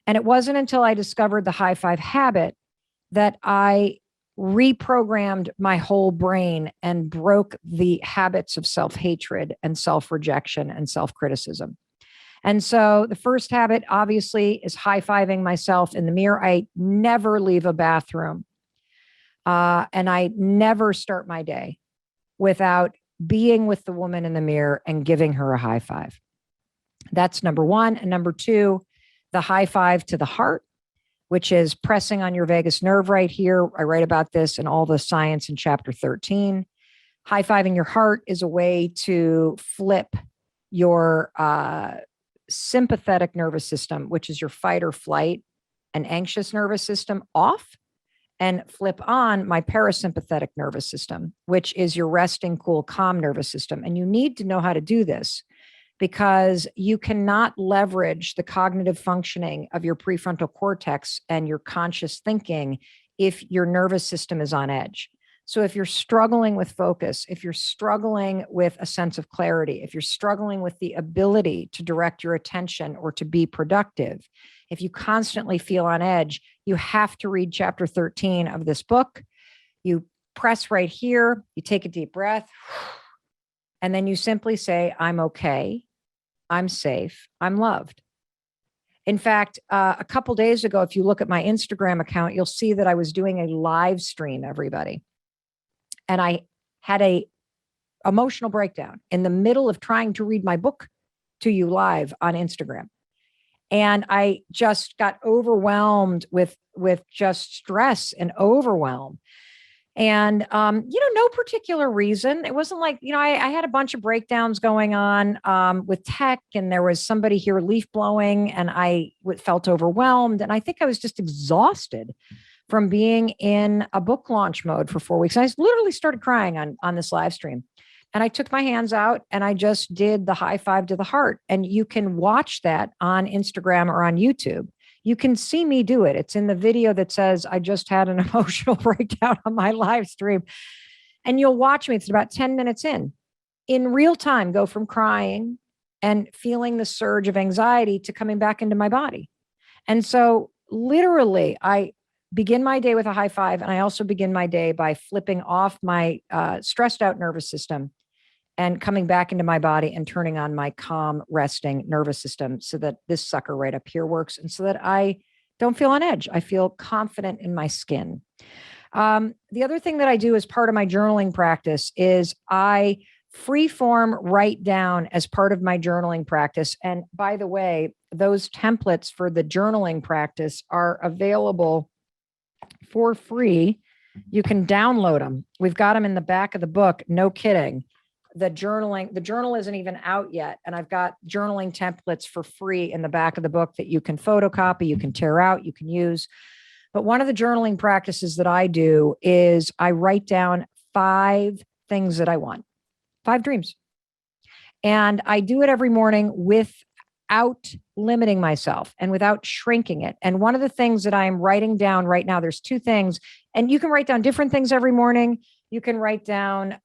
And it wasn't until I discovered the high five habit that I reprogrammed my whole brain and broke the habits of self-hatred and self-rejection and self-criticism. And so the first habit, obviously, is high-fiving myself in the mirror. I never leave a bathroom. And I never start my day without being with the woman in the mirror and giving her a high five. That's number 1. And number 2, the high five to the heart, which is pressing on your vagus nerve right here. I write about this in all the science in chapter 13. High-fiving your heart is a way to flip your sympathetic nervous system, which is your fight or flight and anxious nervous system, off, and flip on my parasympathetic nervous system, which is your resting, cool, calm nervous system. And you need to know how to do this because you cannot leverage the cognitive functioning of your prefrontal cortex and your conscious thinking if your nervous system is on edge. So if you're struggling with focus, if you're struggling with a sense of clarity, if you're struggling with the ability to direct your attention or to be productive, if you constantly feel on edge, you have to read chapter 13 of this book. You press right here, you take a deep breath, and then you simply say, I'm okay, I'm safe, I'm loved. In fact, a couple days ago, if you look at my Instagram account, you'll see that I was doing a live stream, everybody. And I had a emotional breakdown in the middle of trying to read my book to you live on Instagram. And I just got overwhelmed with just stress and overwhelm. And, no particular reason. It wasn't like, I had a bunch of breakdowns going on with tech, and there was somebody here leaf blowing, and I felt overwhelmed. And I think I was just exhausted from being in a book launch mode for 4 weeks. I literally started crying on this live stream. And I took my hands out and I just did the high five to the heart. And you can watch that on Instagram or on YouTube. You can see me do it. It's in the video that says I just had an emotional breakdown on my live stream. And you'll watch me. It's about 10 minutes in real time, go from crying and feeling the surge of anxiety to coming back into my body. And so literally, I begin my day with a high five. And I also begin my day by flipping off my stressed out nervous system and coming back into my body and turning on my calm, resting nervous system so that this sucker right up here works. And so that I don't feel on edge. I feel confident in my skin. The other thing that I do as part of my journaling practice is I freeform write down as part of my journaling practice. And by the way, those templates for the journaling practice are available for free. You can download them. We've got them in the back of the book. No kidding. The journal isn't even out yet. And I've got journaling templates for free in the back of the book that you can photocopy, you can tear out, you can use. But one of the journaling practices that I do is I write down 5 things that I want, 5 dreams. And I do it every morning without limiting myself and without shrinking it. And one of the things that I'm writing down right now, there's 2 things, and you can write down different things every morning. You can write down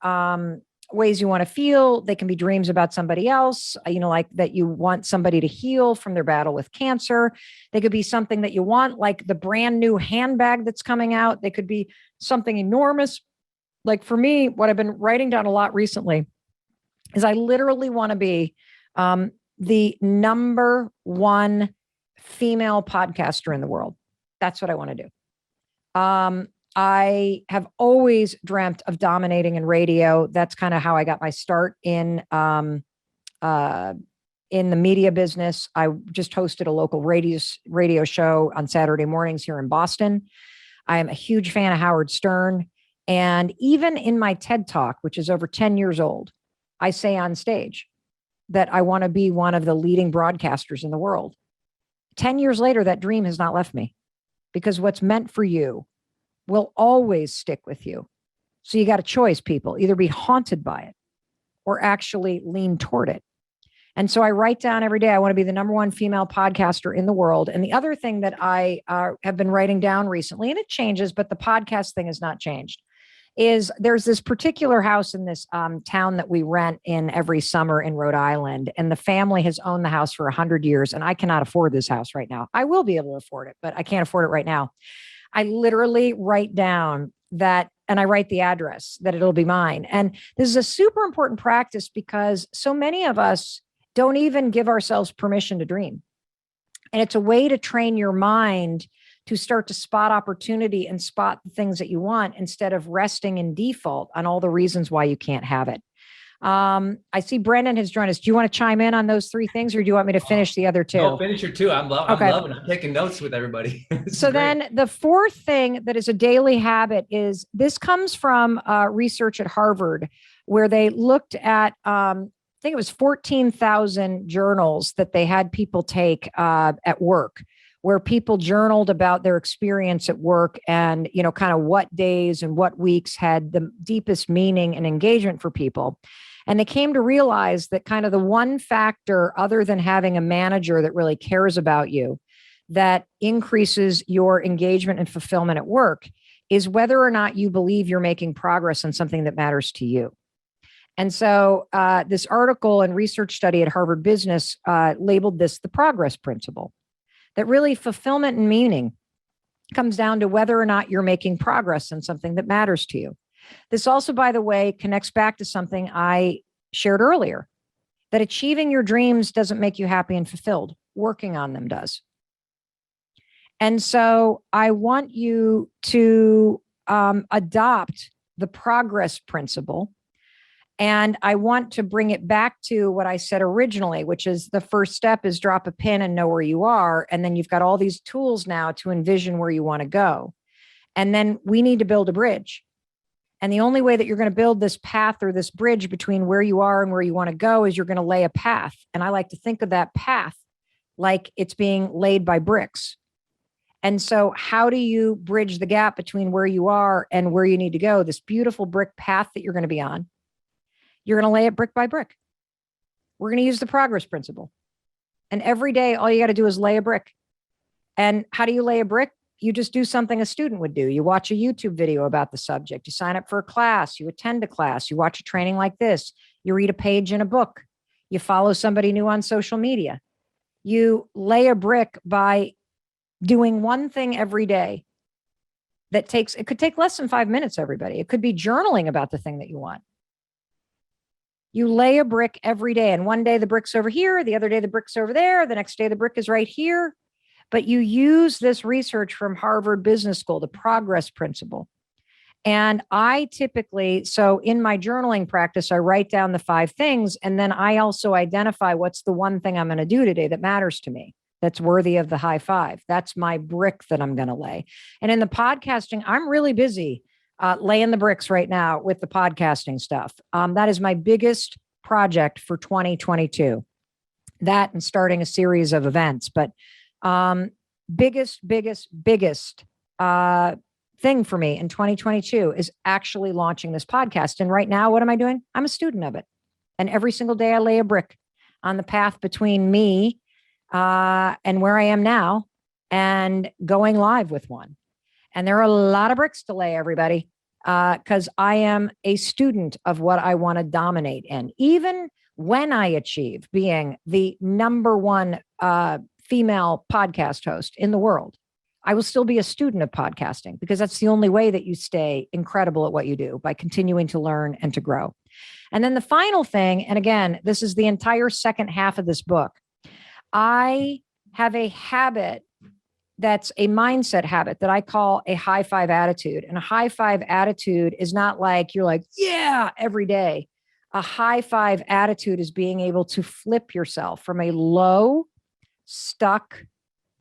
ways you want to feel. They can be dreams about somebody else, like that you want somebody to heal from their battle with cancer. They could be something that you want, like the brand new handbag that's coming out. They could be something enormous. Like for me, what I've been writing down a lot recently is I literally want to be the number 1 female podcaster in the world. That's what I want to do. I have always dreamt of dominating in radio. That's kind of how I got my start in the media business. I just hosted a local radio show on Saturday mornings here in Boston. I am a huge fan of Howard Stern. And even in my TED Talk, which is over 10 years old, I say on stage that I want to be one of the leading broadcasters in the world. 10 years later, that dream has not left me, because what's meant for you will always stick with you. So you got a choice, people, either be haunted by it or actually lean toward it. And so I write down every day, I want to be the number 1 female podcaster in the world. And the other thing that I have been writing down recently, and it changes, but the podcast thing has not changed, is there's this particular house in this town that we rent in every summer in Rhode Island. And the family has owned the house for 100 years. And I cannot afford this house right now. I will be able to afford it, but I can't afford it right now. I literally write down that, and I write the address that it'll be mine. And this is a super important practice because so many of us don't even give ourselves permission to dream. And it's a way to train your mind to start to spot opportunity and spot the things that you want instead of resting in default on all the reasons why you can't have it. I see Brendan has joined us. Do you want to chime in on those 3 things, or do you want me to finish the other 2? No, finish your 2. I'm loving it. I'm taking notes with everybody. So then the 4th thing that is a daily habit is, this comes from research at Harvard, where they looked at, I think it was 14,000 journals that they had people take at work, where people journaled about their experience at work and, kind of what days and what weeks had the deepest meaning and engagement for people. And they came to realize that kind of the one factor, other than having a manager that really cares about you, that increases your engagement and fulfillment at work is whether or not you believe you're making progress on something that matters to you. And so this article and research study at Harvard Business labeled this the progress principle, that really fulfillment and meaning comes down to whether or not you're making progress on something that matters to you. This also, by the way, connects back to something I shared earlier, that achieving your dreams doesn't make you happy and fulfilled. Working on them does. And so I want you to adopt the progress principle. And I want to bring it back to what I said originally, which is the first step is drop a pin and know where you are. And then you've got all these tools now to envision where you want to go. And then we need to build a bridge. And the only way that you're going to build this path or this bridge between where you are and where you want to go is you're going to lay a path. And I like to think of that path like it's being laid by bricks. And so how do you bridge the gap between where you are and where you need to go? This beautiful brick path that you're going to be on, you're going to lay it brick by brick. We're going to use the progress principle. And every day, all you got to do is lay a brick. And how do you lay a brick? You just do something a student would do. You watch a YouTube video about the subject. You sign up for a class. You attend a class. You watch a training like this. You read a page in a book. You follow somebody new on social media. You lay a brick by doing one thing every day that it could take less than 5 minutes, everybody. It could be journaling about the thing that you want. You lay a brick every day. And one day the brick's over here. The other day the brick's over there. The next day the brick is right here. But you use this research from Harvard Business School, the progress principle. And I typically, so in my journaling practice, I write down the 5 things. And then I also identify what's the one thing I'm going to do today that matters to me, that's worthy of the high 5. That's my brick that I'm going to lay. And in the podcasting, I'm really busy laying the bricks right now with the podcasting stuff. That is my biggest project for 2022. That and starting a series of events. But biggest thing for me in 2022 is actually launching this podcast. And right now, what am I doing? I'm a student of it. And every single day I lay a brick on the path between me and where I am now and going live with one. And there are a lot of bricks to lay, everybody, because I am a student of what I want to dominate in. Even when I achieve being the #1 female podcast host in the world, I will still be a student of podcasting, because that's the only way that you stay incredible at what you do, by continuing to learn and to grow. And then the final thing, and again, this is the entire second half of this book. I have a habit that's a mindset habit that I call a high 5 attitude. And a high 5 attitude is not like you're like, yeah, every day. A high 5 attitude is being able to flip yourself from a low, stuck,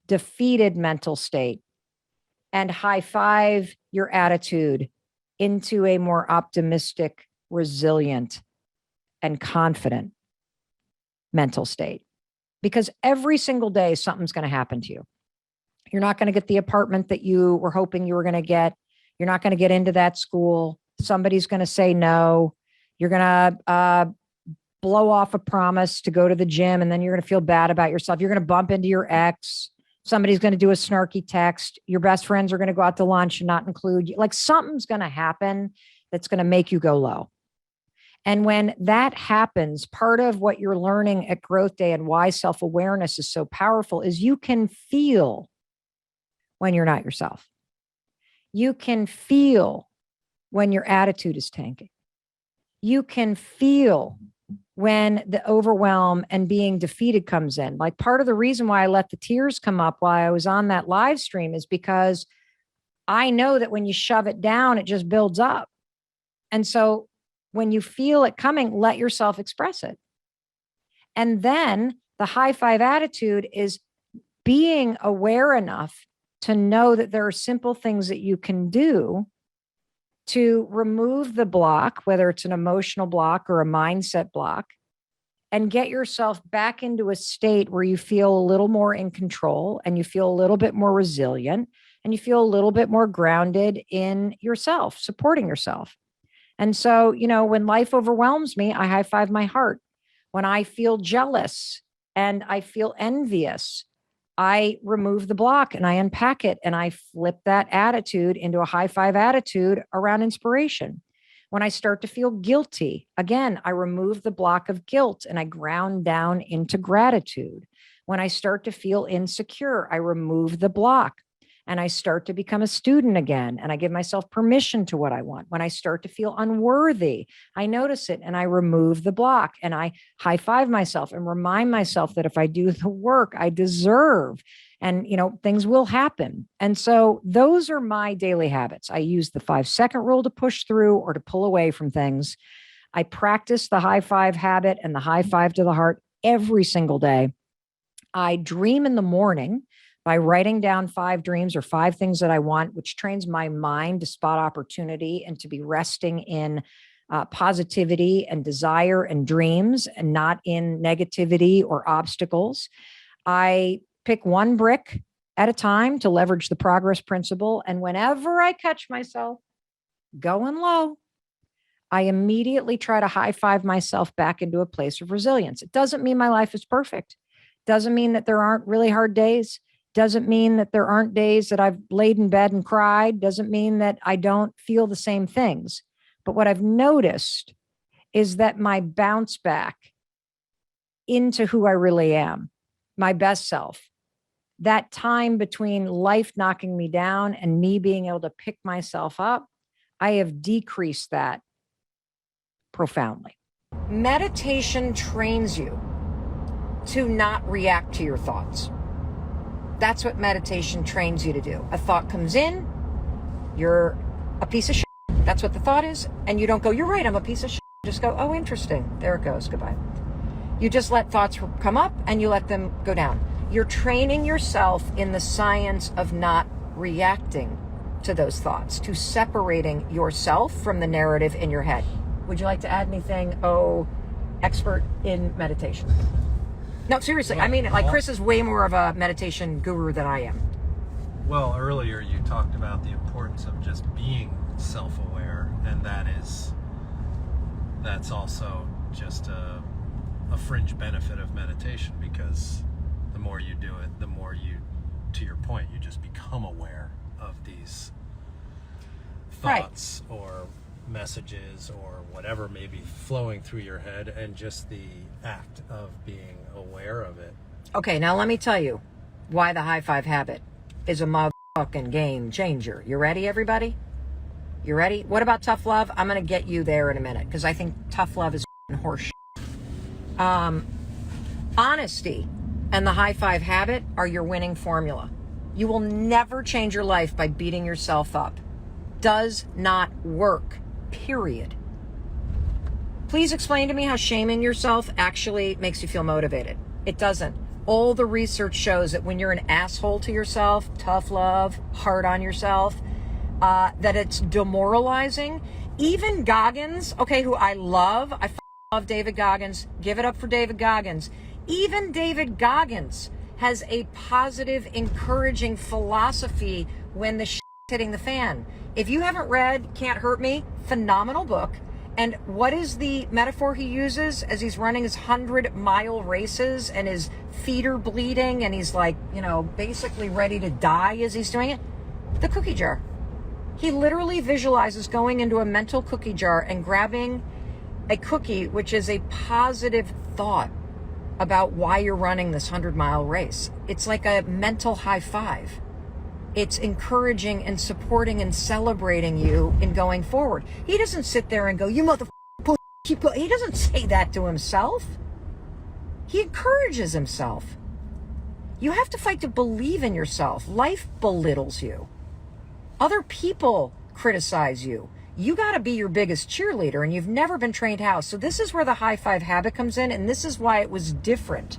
defeated mental state and high 5 your attitude into a more optimistic, resilient, and confident mental state. Because every single day, something's going to happen to you. You're not going to get the apartment that you were hoping you were going to get. You're not going to get into that school. Somebody's going to say no. You're going to blow off a promise to go to the gym, and then you're going to feel bad about yourself. You're going to bump into your ex. Somebody's going to do a snarky text. Your best friends are going to go out to lunch and not include you. Like, something's going to happen that's going to make you go low. And when that happens, part of what you're learning at Growth Day and why self-awareness is so powerful is you can feel when you're not yourself. You can feel when your attitude is tanking. You can feel when the overwhelm and being defeated comes in. Like, part of the reason why I let the tears come up while I was on that live stream is because I know that when you shove it down, it just builds up. And so when you feel it coming, let yourself express it. And then the high 5 attitude is being aware enough to know that there are simple things that you can do to remove the block, whether it's an emotional block or a mindset block, and get yourself back into a state where you feel a little more in control and you feel a little bit more resilient and you feel a little bit more grounded in yourself, supporting yourself. And so, when life overwhelms me, I high five my heart. When I feel jealous and I feel envious, I remove the block and I unpack it and I flip that attitude into a high five attitude around inspiration. When I start to feel guilty, again, I remove the block of guilt and I ground down into gratitude. When I start to feel insecure, I remove the block and I start to become a student again and I give myself permission to what I want. When I start to feel unworthy, I notice it and I remove the block and I high five myself and remind myself that if I do the work, I deserve. And, things will happen. And so those are my daily habits. I use the 5-second rule to push through or to pull away from things. I practice the high five habit and the high five to the heart every single day. I dream in the morning by writing down 5 dreams or 5 things that I want, which trains my mind to spot opportunity and to be resting in positivity and desire and dreams and not in negativity or obstacles. I pick one brick at a time to leverage the progress principle. And whenever I catch myself going low, I immediately try to high five myself back into a place of resilience. It doesn't mean my life is perfect. Doesn't mean that there aren't really hard days. Doesn't mean that there aren't days that I've laid in bed and cried. Doesn't mean that I don't feel the same things. But what I've noticed is that my bounce back into who I really am, my best self, that time between life knocking me down and me being able to pick myself up, I have decreased that profoundly. Meditation trains you to not react to your thoughts. That's what meditation trains you to do. A thought comes in, you're a piece of shit. That's what the thought is. And you don't go, you're right, I'm a piece of shit. Just go, oh, interesting. There it goes. Goodbye. You just let thoughts come up and you let them go down. You're training yourself in the science of not reacting to those thoughts, to separating yourself from the narrative in your head. Would you like to add anything, expert in meditation? No, seriously. I mean, like Chris is way more of a meditation guru than I am. Well, earlier you talked about the importance of just being self-aware, and that's also just a fringe benefit of meditation, because the more you do it, the more you, to your point, you just become aware of these thoughts or messages or whatever may be flowing through your head, and just the act of being aware of it. Okay, now let me tell you why the high five habit is a motherfucking game changer. You ready, everybody? You ready? What about tough love? I'm going to get you there in a minute, because I think tough love is horse. Honesty and the high five habit are your winning formula. You will never change your life by beating yourself up. Does not work, period. Please explain to me how shaming yourself actually makes you feel motivated. It doesn't. All the research shows that when you're an asshole to yourself, tough love, hard on yourself, that it's demoralizing. Even Goggins, okay, who I love, I love David Goggins. Give it up for David Goggins. Even David Goggins has a positive, encouraging philosophy when the shit's hitting the fan. If you haven't read Can't Hurt Me, phenomenal book. And what is the metaphor he uses as he's running his 100-mile races and his feet are bleeding and he's like, basically ready to die as he's doing it? The cookie jar. He literally visualizes going into a mental cookie jar and grabbing a cookie, which is a positive thought about why you're running this 100-mile race. It's like a mental high five. It's encouraging and supporting and celebrating you in going forward. He doesn't sit there and go, you motherfucker, keep going. He doesn't say that to himself. He encourages himself. You have to fight to believe in yourself. Life belittles you. Other people criticize you. You got to be your biggest cheerleader, and you've never been trained how. So this is where the high five habit comes in, and this is why it was different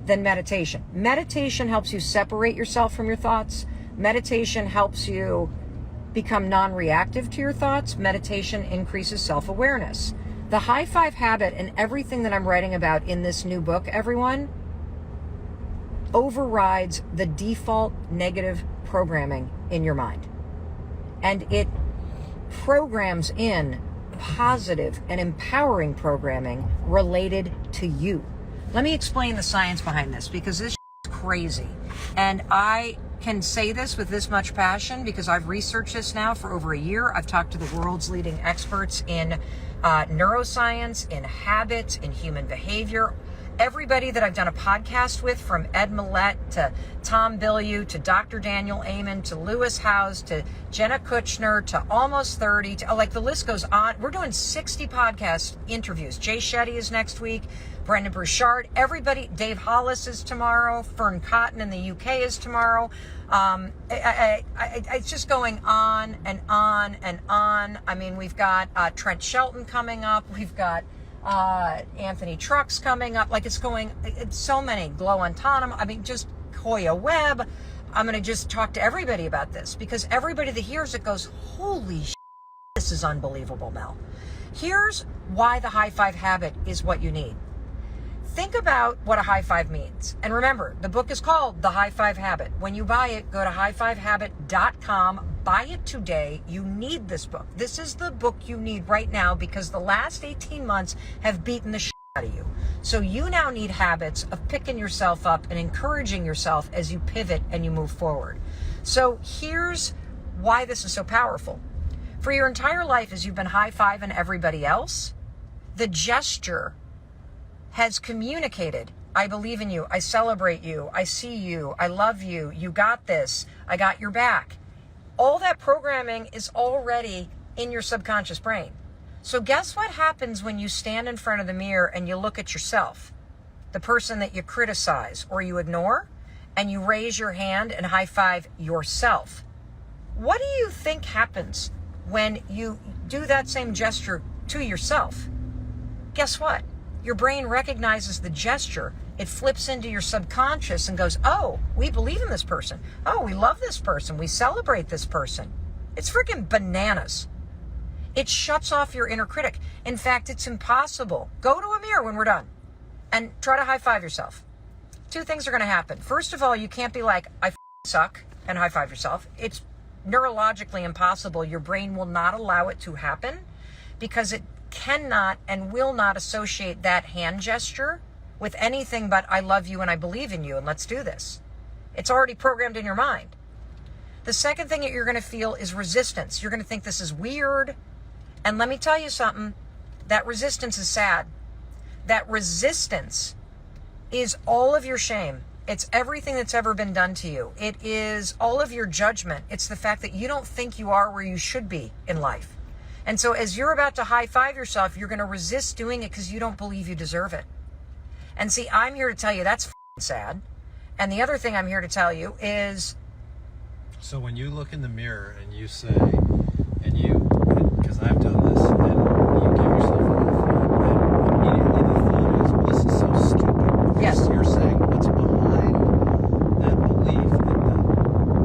than meditation. Meditation helps you separate yourself from your thoughts. Meditation helps you become non-reactive to your thoughts. Meditation increases self-awareness. The high five habit and everything that I'm writing about in this new book, everyone, overrides the default negative programming in your mind. And it programs in positive and empowering programming related to you. Let me explain the science behind this, because this is crazy. And I can say this with this much passion because I've researched this now for over a year. I've talked to the world's leading experts in neuroscience, in habits, in human behavior. Everybody that I've done a podcast with, from Ed Millett to Tom Bilyeu to Dr. Daniel Amen to Lewis Howes to Jenna Kutchner to Almost 30, to, like, the list goes on. We're doing 60 podcast interviews. Jay Shetty is next week, Brendan Burchard, everybody. Dave Hollis is tomorrow. Fern Cotton in the UK is tomorrow. It's just going on and on and on. I mean, we've got Trent Shelton coming up. We've got Anthony Trucks coming up. Like, it's so many. Glow Antonum. I mean, just Hoya Webb. I'm going to just talk to everybody about this, because everybody that hears it goes, holy shit, this is unbelievable, Mel. Here's why the high five habit is what you need. Think about what a high five means. And remember, the book is called The High Five Habit. When you buy it, go to highfivehabit.com. Buy it today. You need this book. This is the book you need right now, because the last 18 months have beaten the shit out of you. So you now need habits of picking yourself up and encouraging yourself as you pivot and you move forward. So here's why this is so powerful. For your entire life, as you've been high-fiving everybody else, the gesture has communicated, I believe in you, I celebrate you, I see you, I love you, you got this, I got your back. All that programming is already in your subconscious brain. So guess what happens when you stand in front of the mirror and you look at yourself, the person that you criticize or you ignore, and you raise your hand and high five yourself? What do you think happens when you do that same gesture to yourself? Guess what? Your brain recognizes the gesture. It flips into your subconscious and goes, oh, we believe in this person. Oh, we love this person. We celebrate this person. It's freaking bananas. It shuts off your inner critic. In fact, it's impossible. Go to a mirror when we're done and try to high five yourself. Two things are going to happen. First of all, you can't be like, I suck, and high five yourself. It's neurologically impossible. Your brain will not allow it to happen, because it cannot and will not associate that hand gesture with anything but I love you and I believe in you and let's do this. It's already programmed in your mind. The second thing that you're going to feel is resistance. You're going to think this is weird. And let me tell you something, that resistance is sad. That resistance is all of your shame. It's everything that's ever been done to you. It is all of your judgment. It's the fact that you don't think you are where you should be in life. And so as you're about to high five yourself, you're going to resist doing it because you don't believe you deserve it. And see, I'm here to tell you that's sad. And the other thing I'm here to tell you is... So when you look in the mirror and you say, because I've done this, and you give yourself a high five, and immediately the thought is, well, this is so stupid. Yes. You're saying what's behind that belief that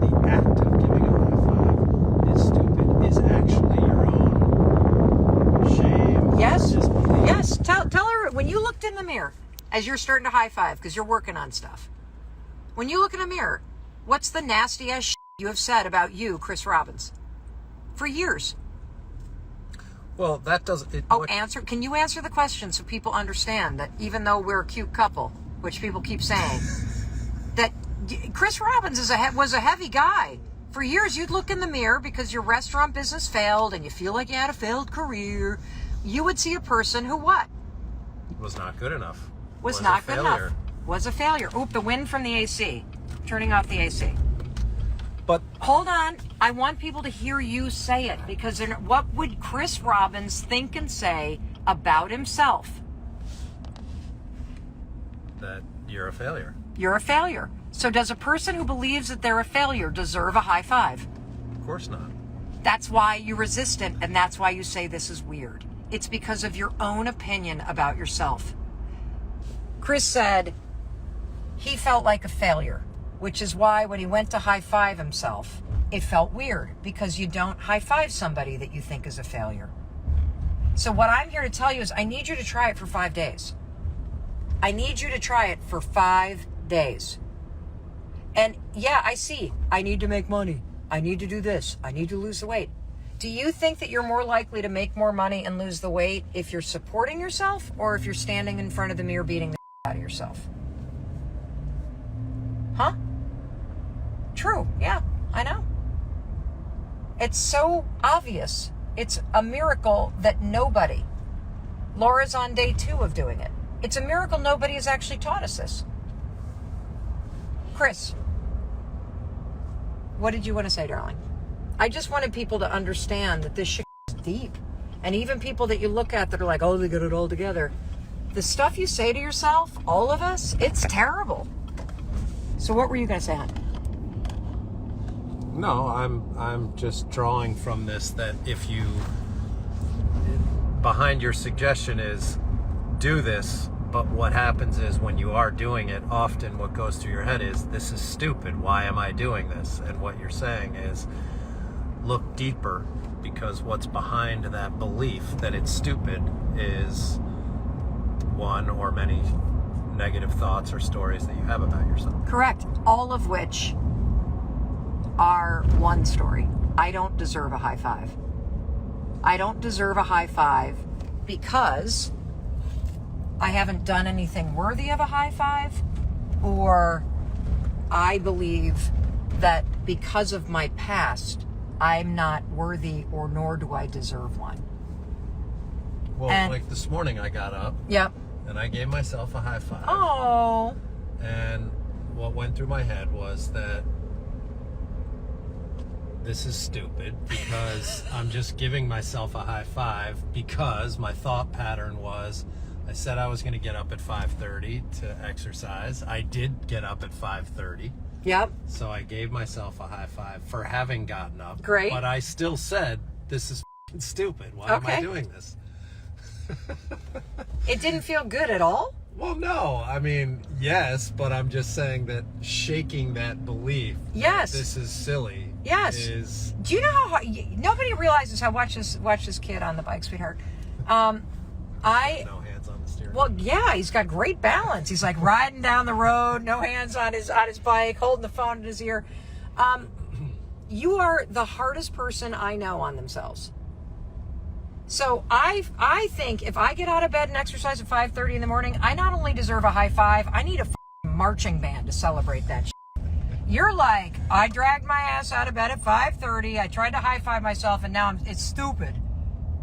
the act of giving a high five is stupid is actually your own shame. Yes. Disbelief. Yes. Tell her, when you looked in the mirror, as you're starting to high five, because you're working on stuff, when you look in a mirror, what's the nasty ass shit you have said about you, Chris Robbins, for years? Well, that doesn't... Answer. Can you answer the question so people understand that even though we're a cute couple, which people keep saying, that Chris Robbins was a heavy guy. For years, you'd look in the mirror because your restaurant business failed and you feel like you had a failed career. You would see a person who what? Was not good enough. Was not good enough. Was a failure. Oop, the wind from the AC. Turning off the AC. But hold on. I want people to hear you say it, because what would Chris Robbins think and say about himself? That you're a failure. You're a failure. So does a person who believes that they're a failure deserve a high five? Of course not. That's why you resist it, and that's why you say this is weird. It's because of your own opinion about yourself. Chris said he felt like a failure, which is why when he went to high five himself, it felt weird, because you don't high five somebody that you think is a failure. So what I'm here to tell you is I need you to try it for 5 days. I need you to try it for 5 days. And yeah, I see. I need to make money. I need to do this. I need to lose the weight. Do you think that you're more likely to make more money and lose the weight if you're supporting yourself or if you're standing in front of the mirror beating the out of yourself? Huh? True. Yeah, I know. It's so obvious. It's a miracle that nobody. Laura's on day 2 of doing it. It's a miracle nobody has actually taught us this. Chris, what did you want to say, darling? I just wanted people to understand that this shit is deep. And even people that you look at that are like, oh, they got it all together. The stuff you say to yourself, all of us, it's terrible. So what were you going to say, hon? No, I'm just drawing from this that if you, behind your suggestion is do this, but what happens is when you are doing it, often what goes through your head is, this is stupid, why am I doing this? And what you're saying is, look deeper, because what's behind that belief that it's stupid is one or many negative thoughts or stories that you have about yourself. Correct. All of which are one story. I don't deserve a high five. I don't deserve a high five because I haven't done anything worthy of a high five, or I believe that because of my past, I'm not worthy, or nor do I deserve one. Well, And- like this morning I got up Yep. and I gave myself a high five. Oh. And what went through my head was that this is stupid because I'm just giving myself a high five because my thought pattern was I said I was going to get up at 5:30 to exercise. I did get up at 5:30. Yep. So I gave myself a high five for having gotten up. Great. But I still said, this is f***ing stupid. Why am I Okay. doing this? It didn't feel good at all? Well, no. I mean, yes, but I'm just saying that shaking that belief, Yes. this is silly, Yes. is... Do you know how hard, nobody realizes how watch this kid on the bike, sweetheart. No hands on the steering. Well, yeah, he's got great balance. He's like riding down the road, no hands on his bike, holding the phone in his ear. You are the hardest person I know on themselves. So I think if I get out of bed and exercise at 5:30 in the morning, I not only deserve a high five, I need a marching band to celebrate that shit. You're like, I dragged my ass out of bed at 5:30. I tried to high five myself, and now it's stupid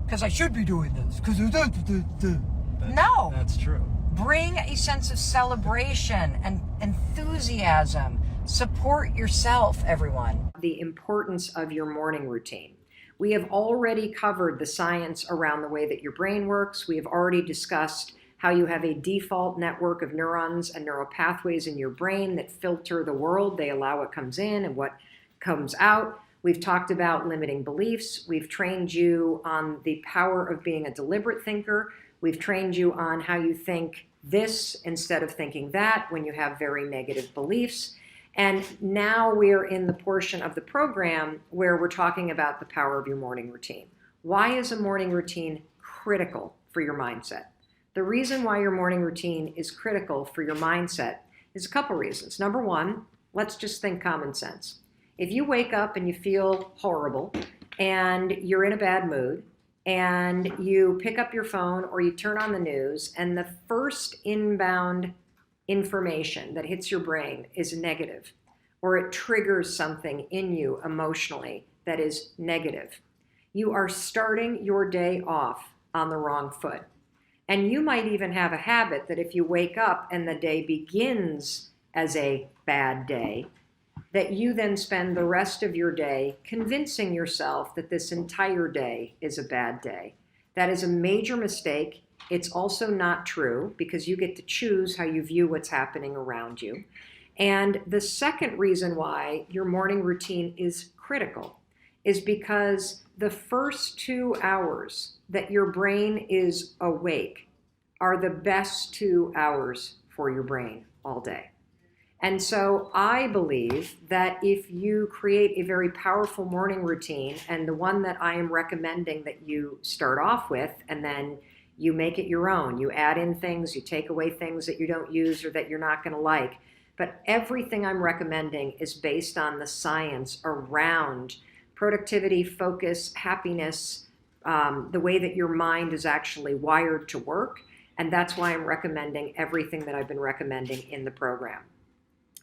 because I should be doing this. No. That's true. Bring a sense of celebration and enthusiasm. Support yourself, everyone. The importance of your morning routine. We have already covered the science around the way that your brain works. We have already discussed how you have a default network of neurons and neural pathways in your brain that filter the world. They allow what comes in and what comes out. We've talked about limiting beliefs. We've trained you on the power of being a deliberate thinker. We've trained you on how you think this instead of thinking that when you have very negative beliefs. And now we're in the portion of the program where we're talking about the power of your morning routine. Why is a morning routine critical for your mindset? The reason why your morning routine is critical for your mindset is a couple reasons. Number one, let's just think common sense. If you wake up and you feel horrible and you're in a bad mood and you pick up your phone or you turn on the news and the first inbound information that hits your brain is negative, or it triggers something in you emotionally that is negative, you are starting your day off on the wrong foot. And you might even have a habit that if you wake up and the day begins as a bad day, that you then spend the rest of your day convincing yourself that this entire day is a bad day. That is a major mistake. It's also not true because you get to choose how you view what's happening around you. And the second reason why your morning routine is critical is because the first 2 hours that your brain is awake are the best 2 hours for your brain all day. And so I believe that if you create a very powerful morning routine, and the one that I am recommending that you start off with, and then you make it your own. You add in things, you take away things that you don't use or that you're not going to like. But everything I'm recommending is based on the science around productivity, focus, happiness, the way that your mind is actually wired to work. And that's why I'm recommending everything that I've been recommending in the program.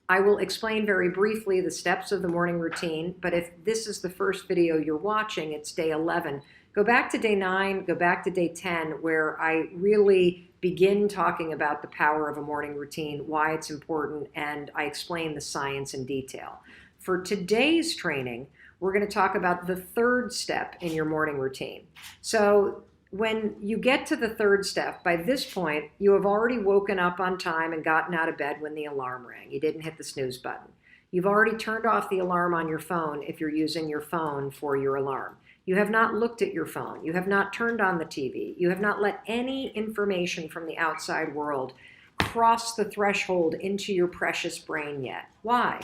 I will explain very briefly the steps of the morning routine, but if this is the first video you're watching, it's day 11. Go back to day 9, go back to day 10, where I really begin talking about the power of a morning routine, why it's important, and I explain the science in detail. For today's training, we're going to talk about the third step in your morning routine. So when you get to the third step, by this point, you have already woken up on time and gotten out of bed when the alarm rang. You didn't hit the snooze button. You've already turned off the alarm on your phone if you're using your phone for your alarm. You have not looked at your phone. You have not turned on the TV. You have not let any information from the outside world cross the threshold into your precious brain yet. Why?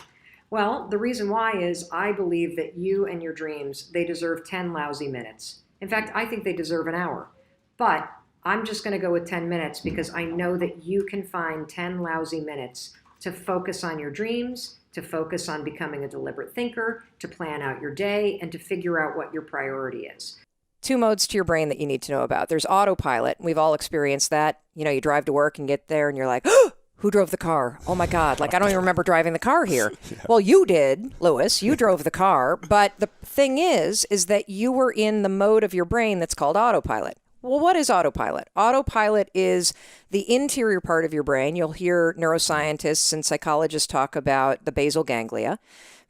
Well, the reason why is I believe that you and your dreams, they deserve 10 lousy minutes. In fact, I think they deserve an hour. But I'm just going to go with 10 minutes because I know that you can find 10 lousy minutes to focus on your dreams, to focus on becoming a deliberate thinker, to plan out your day, and to figure out what your priority is. 2 modes to your brain that you need to know about. There's autopilot. We've all experienced that. You know, you drive to work and get there and you're like, oh, who drove the car? Oh my God, like I don't even remember driving the car here. Yeah. Well, you did, Lewis, you drove the car. But the thing is that you were in the mode of your brain that's called autopilot. Well, what is autopilot? Autopilot is the interior part of your brain. You'll hear neuroscientists and psychologists talk about the basal ganglia.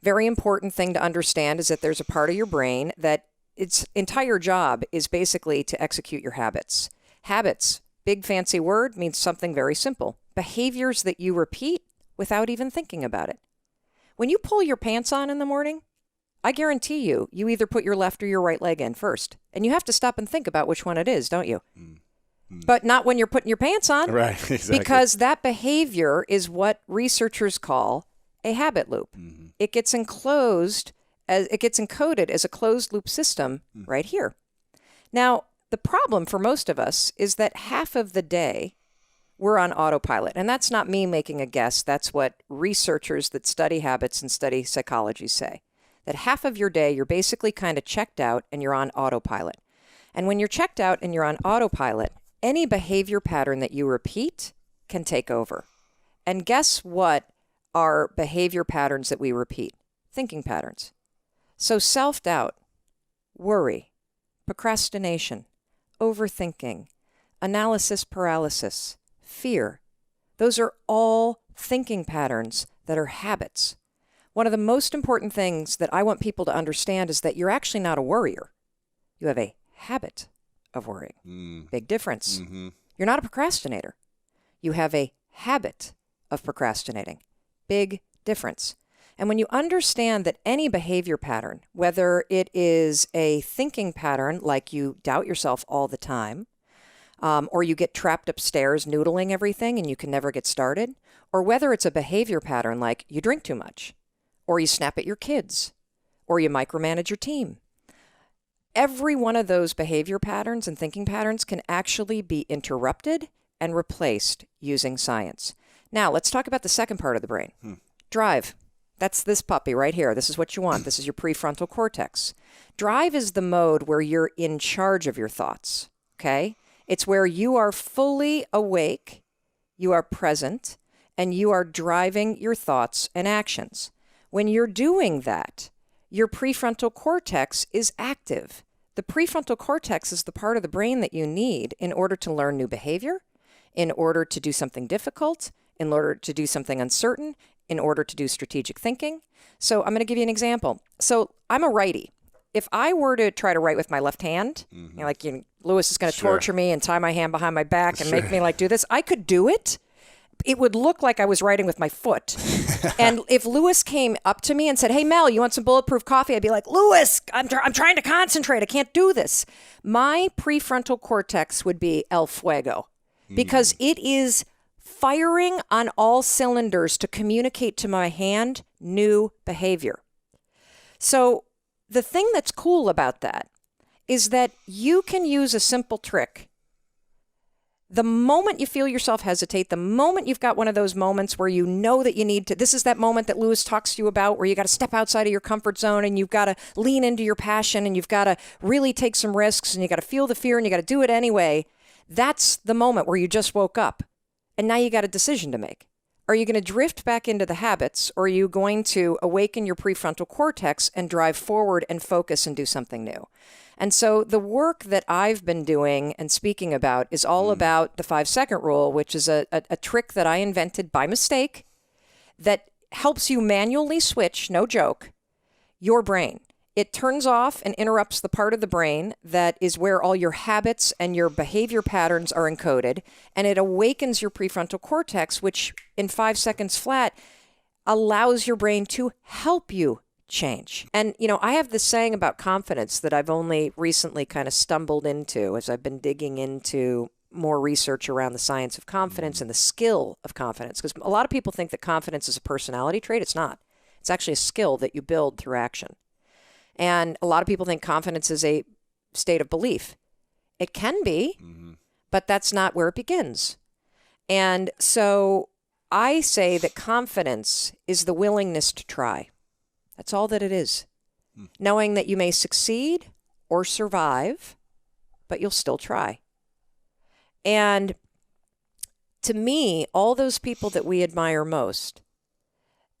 Very important thing to understand is that there's a part of your brain that its entire job is basically to execute your habits. Habits, big fancy word, means something very simple. Behaviors that you repeat without even thinking about it. When you pull your pants on in the morning, I guarantee you either put your left or your right leg in first. And you have to stop and think about which one it is, don't you? But not when you're putting your pants on. Right, exactly. Because that behavior is what researchers call a habit loop. Mm-hmm. It gets encoded as a closed loop system right here. Now, the problem for most of us is that half of the day we're on autopilot. And that's not me making a guess. That's what researchers that study habits and study psychology say. That half of your day, you're basically kind of checked out and you're on autopilot. And when you're checked out and you're on autopilot, any behavior pattern that you repeat can take over. And guess what are behavior patterns that we repeat? Thinking patterns. So self-doubt, worry, procrastination, overthinking, analysis paralysis, fear. Those are all thinking patterns that are habits. One of the most important things that I want people to understand is that you're actually not a worrier. You have a habit of worrying. Big difference. Mm-hmm. You're not a procrastinator. You have a habit of procrastinating. Big difference. And when you understand that any behavior pattern, whether it is a thinking pattern like you doubt yourself all the time, or you get trapped upstairs noodling everything and you can never get started, or whether it's a behavior pattern like you drink too much, or you snap at your kids, or you micromanage your team. Every one of those behavior patterns and thinking patterns can actually be interrupted and replaced using science. Now, let's talk about the second part of the brain. Drive. That's this puppy right here. This is what you want. This is your prefrontal cortex. Drive is the mode where you're in charge of your thoughts, okay? It's where you are fully awake, you are present, and you are driving your thoughts and actions. When you're doing that, your prefrontal cortex is active. The prefrontal cortex is the part of the brain that you need in order to learn new behavior, in order to do something difficult, in order to do something uncertain, in order to do strategic thinking. So I'm going to give you an example. So I'm a righty. If I were to try to write with my left hand, Lewis is going to torture me and tie my hand behind my back and make me do this. I could do it. It would look like I was writing with my foot. And if Lewis came up to me and said, hey, Mel, you want some bulletproof coffee? I'd be like, Lewis, I'm trying to concentrate. I can't do this. My prefrontal cortex would be el fuego because it is firing on all cylinders to communicate to my hand new behavior. So the thing that's cool about that is that you can use a simple trick The moment you feel yourself hesitate, the moment you've got one of those moments where you know that you need to, this is that moment that Lewis talks to you about where you got to step outside of your comfort zone and you've got to lean into your passion and you've got to really take some risks and you got to feel the fear and you got to do it anyway. That's the moment where you just woke up and now you got a decision to make. Are you going to drift back into the habits, or are you going to awaken your prefrontal cortex and drive forward and focus and do something new? And so the work that I've been doing and speaking about is all about the 5-second rule, which is a trick that I invented by mistake that helps you manually switch, no joke, your brain. It turns off and interrupts the part of the brain that is where all your habits and your behavior patterns are encoded, and it awakens your prefrontal cortex, which in 5 seconds flat allows your brain to help you change. And, you know, I have this saying about confidence that I've only recently kind of stumbled into as I've been digging into more research around the science of confidence and the skill of confidence. Because a lot of people think that confidence is a personality trait. It's not. It's actually a skill that you build through action. And a lot of people think confidence is a state of belief. It can be, but that's not where it begins. And so I say that confidence is the willingness to try. That's all that it is. Knowing that you may succeed or survive, but you'll still try. And to me, all those people that we admire most,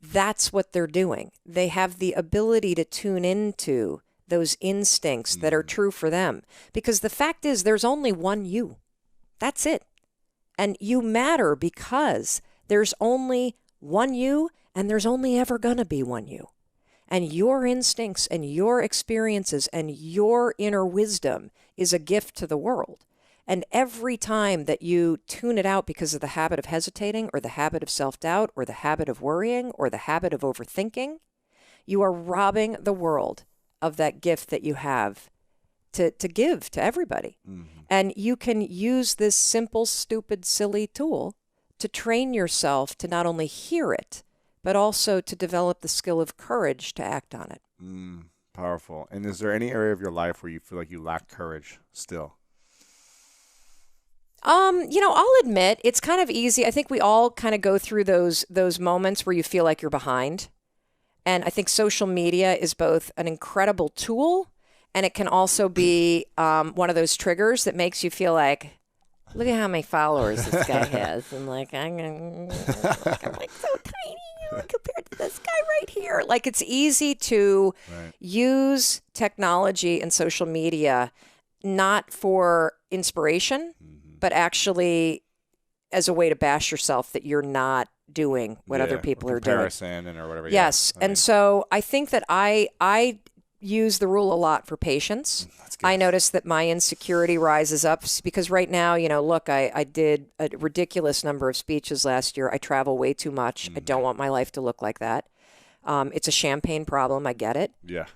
that's what they're doing. They have the ability to tune into those instincts that are true for them. Because the fact is, there's only one you. That's it. And you matter because there's only one you, and there's only ever going to be one you. And your instincts and your experiences and your inner wisdom is a gift to the world. And every time that you tune it out because of the habit of hesitating or the habit of self-doubt or the habit of worrying or the habit of overthinking, you are robbing the world of that gift that you have to give to everybody. And you can use this simple, stupid, silly tool to train yourself to not only hear it, but also to develop the skill of courage to act on it. Powerful. And is there any area of your life where you feel like you lack courage still? You know, I'll admit it's kind of easy. I think we all kind of go through those moments where you feel like you're behind. And I think social media is both an incredible tool and it can also be one of those triggers that makes you feel like, look at how many followers this guy has. And like, I'm like so tiny compared to this guy right here. Like, it's easy to use technology and social media not for inspiration, but actually as a way to bash yourself that you're not doing what other people are doing. Comparison and or whatever. Yes. And so I think that I use the rule a lot for patience. I notice that my insecurity rises up because right now, you know, look, I did a ridiculous number of speeches last year. I travel way too much. I don't want my life to look like that. It's a champagne problem. I get it. Yeah.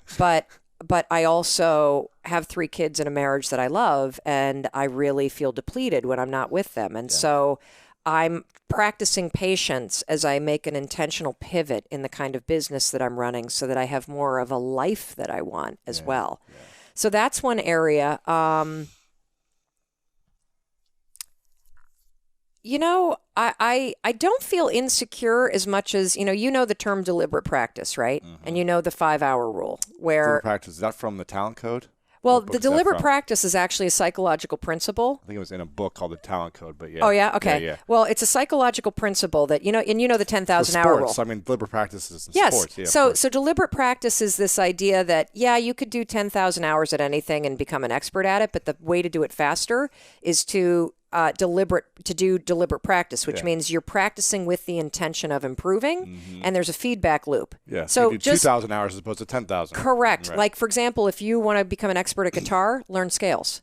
But I also have 3 kids in a marriage that I love, and I really feel depleted when I'm not with them. And so I'm practicing patience as I make an intentional pivot in the kind of business that I'm running so that I have more of a life that I want as well. So that's one area. You know, I don't feel insecure as much as, you know the term deliberate practice, right? And you know the 5-hour rule where... Deliberate practice, is that from the Talent Code? Well, the deliberate practice is actually a psychological principle. I think it was in a book called The Talent Code, but yeah. Oh, yeah? Okay. Yeah. Well, it's a psychological principle that, and you know the 10,000-hour rule. I mean, deliberate practice is in sports. Yeah, so deliberate practice is this idea that, you could do 10,000 hours at anything and become an expert at it, but the way to do it faster is to do deliberate practice, which means you're practicing with the intention of improving, and there's a feedback loop. Yeah, so you do 2,000 hours as opposed to 10,000. Correct. Right. Like, for example, if you want to become an expert at guitar, learn scales.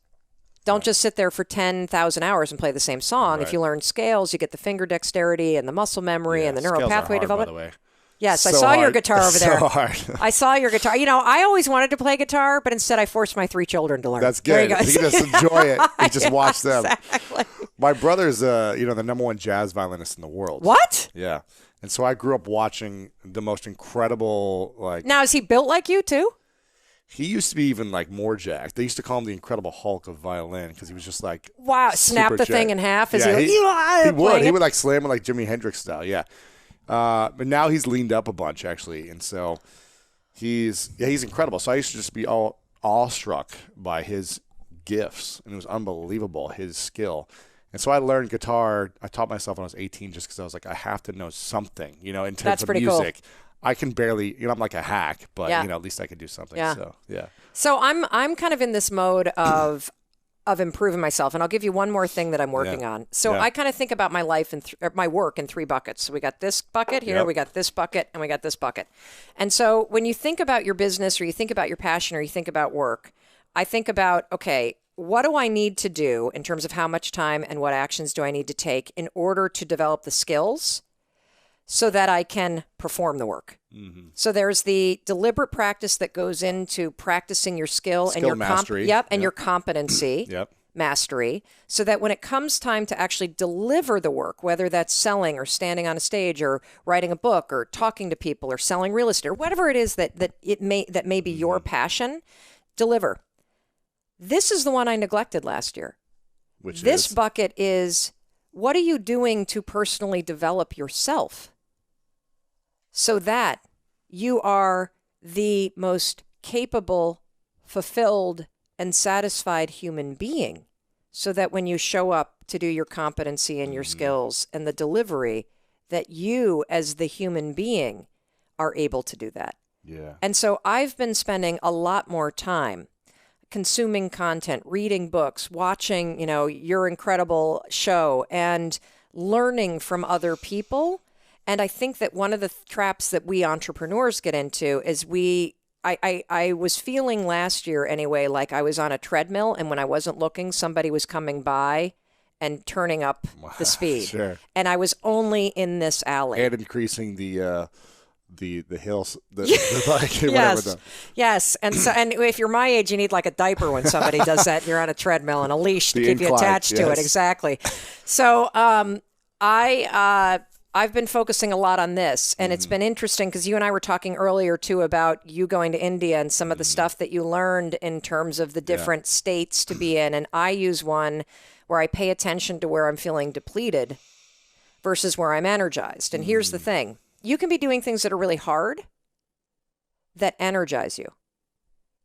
Don't just sit there for 10,000 hours and play the same song. Right. If you learn scales, you get the finger dexterity and the muscle memory and the neural pathway development. By the way. Yes, I saw your guitar over there. So hard. I saw your guitar. I always wanted to play guitar, but instead I forced my 3 children to learn. That's good. You can just enjoy it. You just watch them. Exactly. My brother's, the number 1 jazz violinist in the world. What? Yeah. And so I grew up watching the most incredible, Now, is he built like you, too? He used to be even like more jacked. They used to call him the Incredible Hulk of violin because he was just like wow, snap the thing in half. Is yeah, he would. it? He would like slam it like Jimi Hendrix style. Yeah, but now he's leaned up a bunch actually, and so he's incredible. So I used to just be all awestruck by his gifts, and it was unbelievable his skill. And so I learned guitar. I taught myself when I was 18 just because I was like, I have to know something, in terms That's of pretty music. cool. I can barely, I'm like a hack, but Yeah. at least I can do something. Yeah. So yeah. So I'm kind of in this mode of improving myself, and I'll give you one more thing that I'm working on. So I kind of think about my life and my work in 3 buckets. So we got this bucket here, we got this bucket, and we got this bucket. And so when you think about your business, or you think about your passion, or you think about work, I think about, okay, what do I need to do in terms of how much time and what actions do I need to take in order to develop the skills so that I can perform the work? Mm-hmm. So there's the deliberate practice that goes into practicing your skill and your mastery. And your competency mastery, so that when it comes time to actually deliver the work, whether that's selling or standing on a stage or writing a book or talking to people or selling real estate or whatever it is that may be your passion, deliver. This is the one I neglected last year. This bucket is, what are you doing to personally develop yourself so that you are the most capable, fulfilled, and satisfied human being, so that when you show up to do your competency and your skills and the delivery, that you as the human being are able to do that. Yeah. And so I've been spending a lot more time consuming content, reading books, watching, your incredible show, and learning from other people. And I think that one of the traps that we entrepreneurs get into is I was feeling last year anyway, like I was on a treadmill, and when I wasn't looking, somebody was coming by and turning up the speed. Sure. And I was only in this alley. And increasing the hills, the bike, whatever. Yes. And so, and if you're my age, you need like a diaper when somebody does that. You're on a treadmill and a leash to keep you attached to it. Exactly. So I've been focusing a lot on this, and it's been interesting because you and I were talking earlier too about you going to India and some of the stuff that you learned in terms of the different states to be in. And I use one where I pay attention to where I'm feeling depleted versus where I'm energized. And here's the thing. You can be doing things that are really hard that energize you.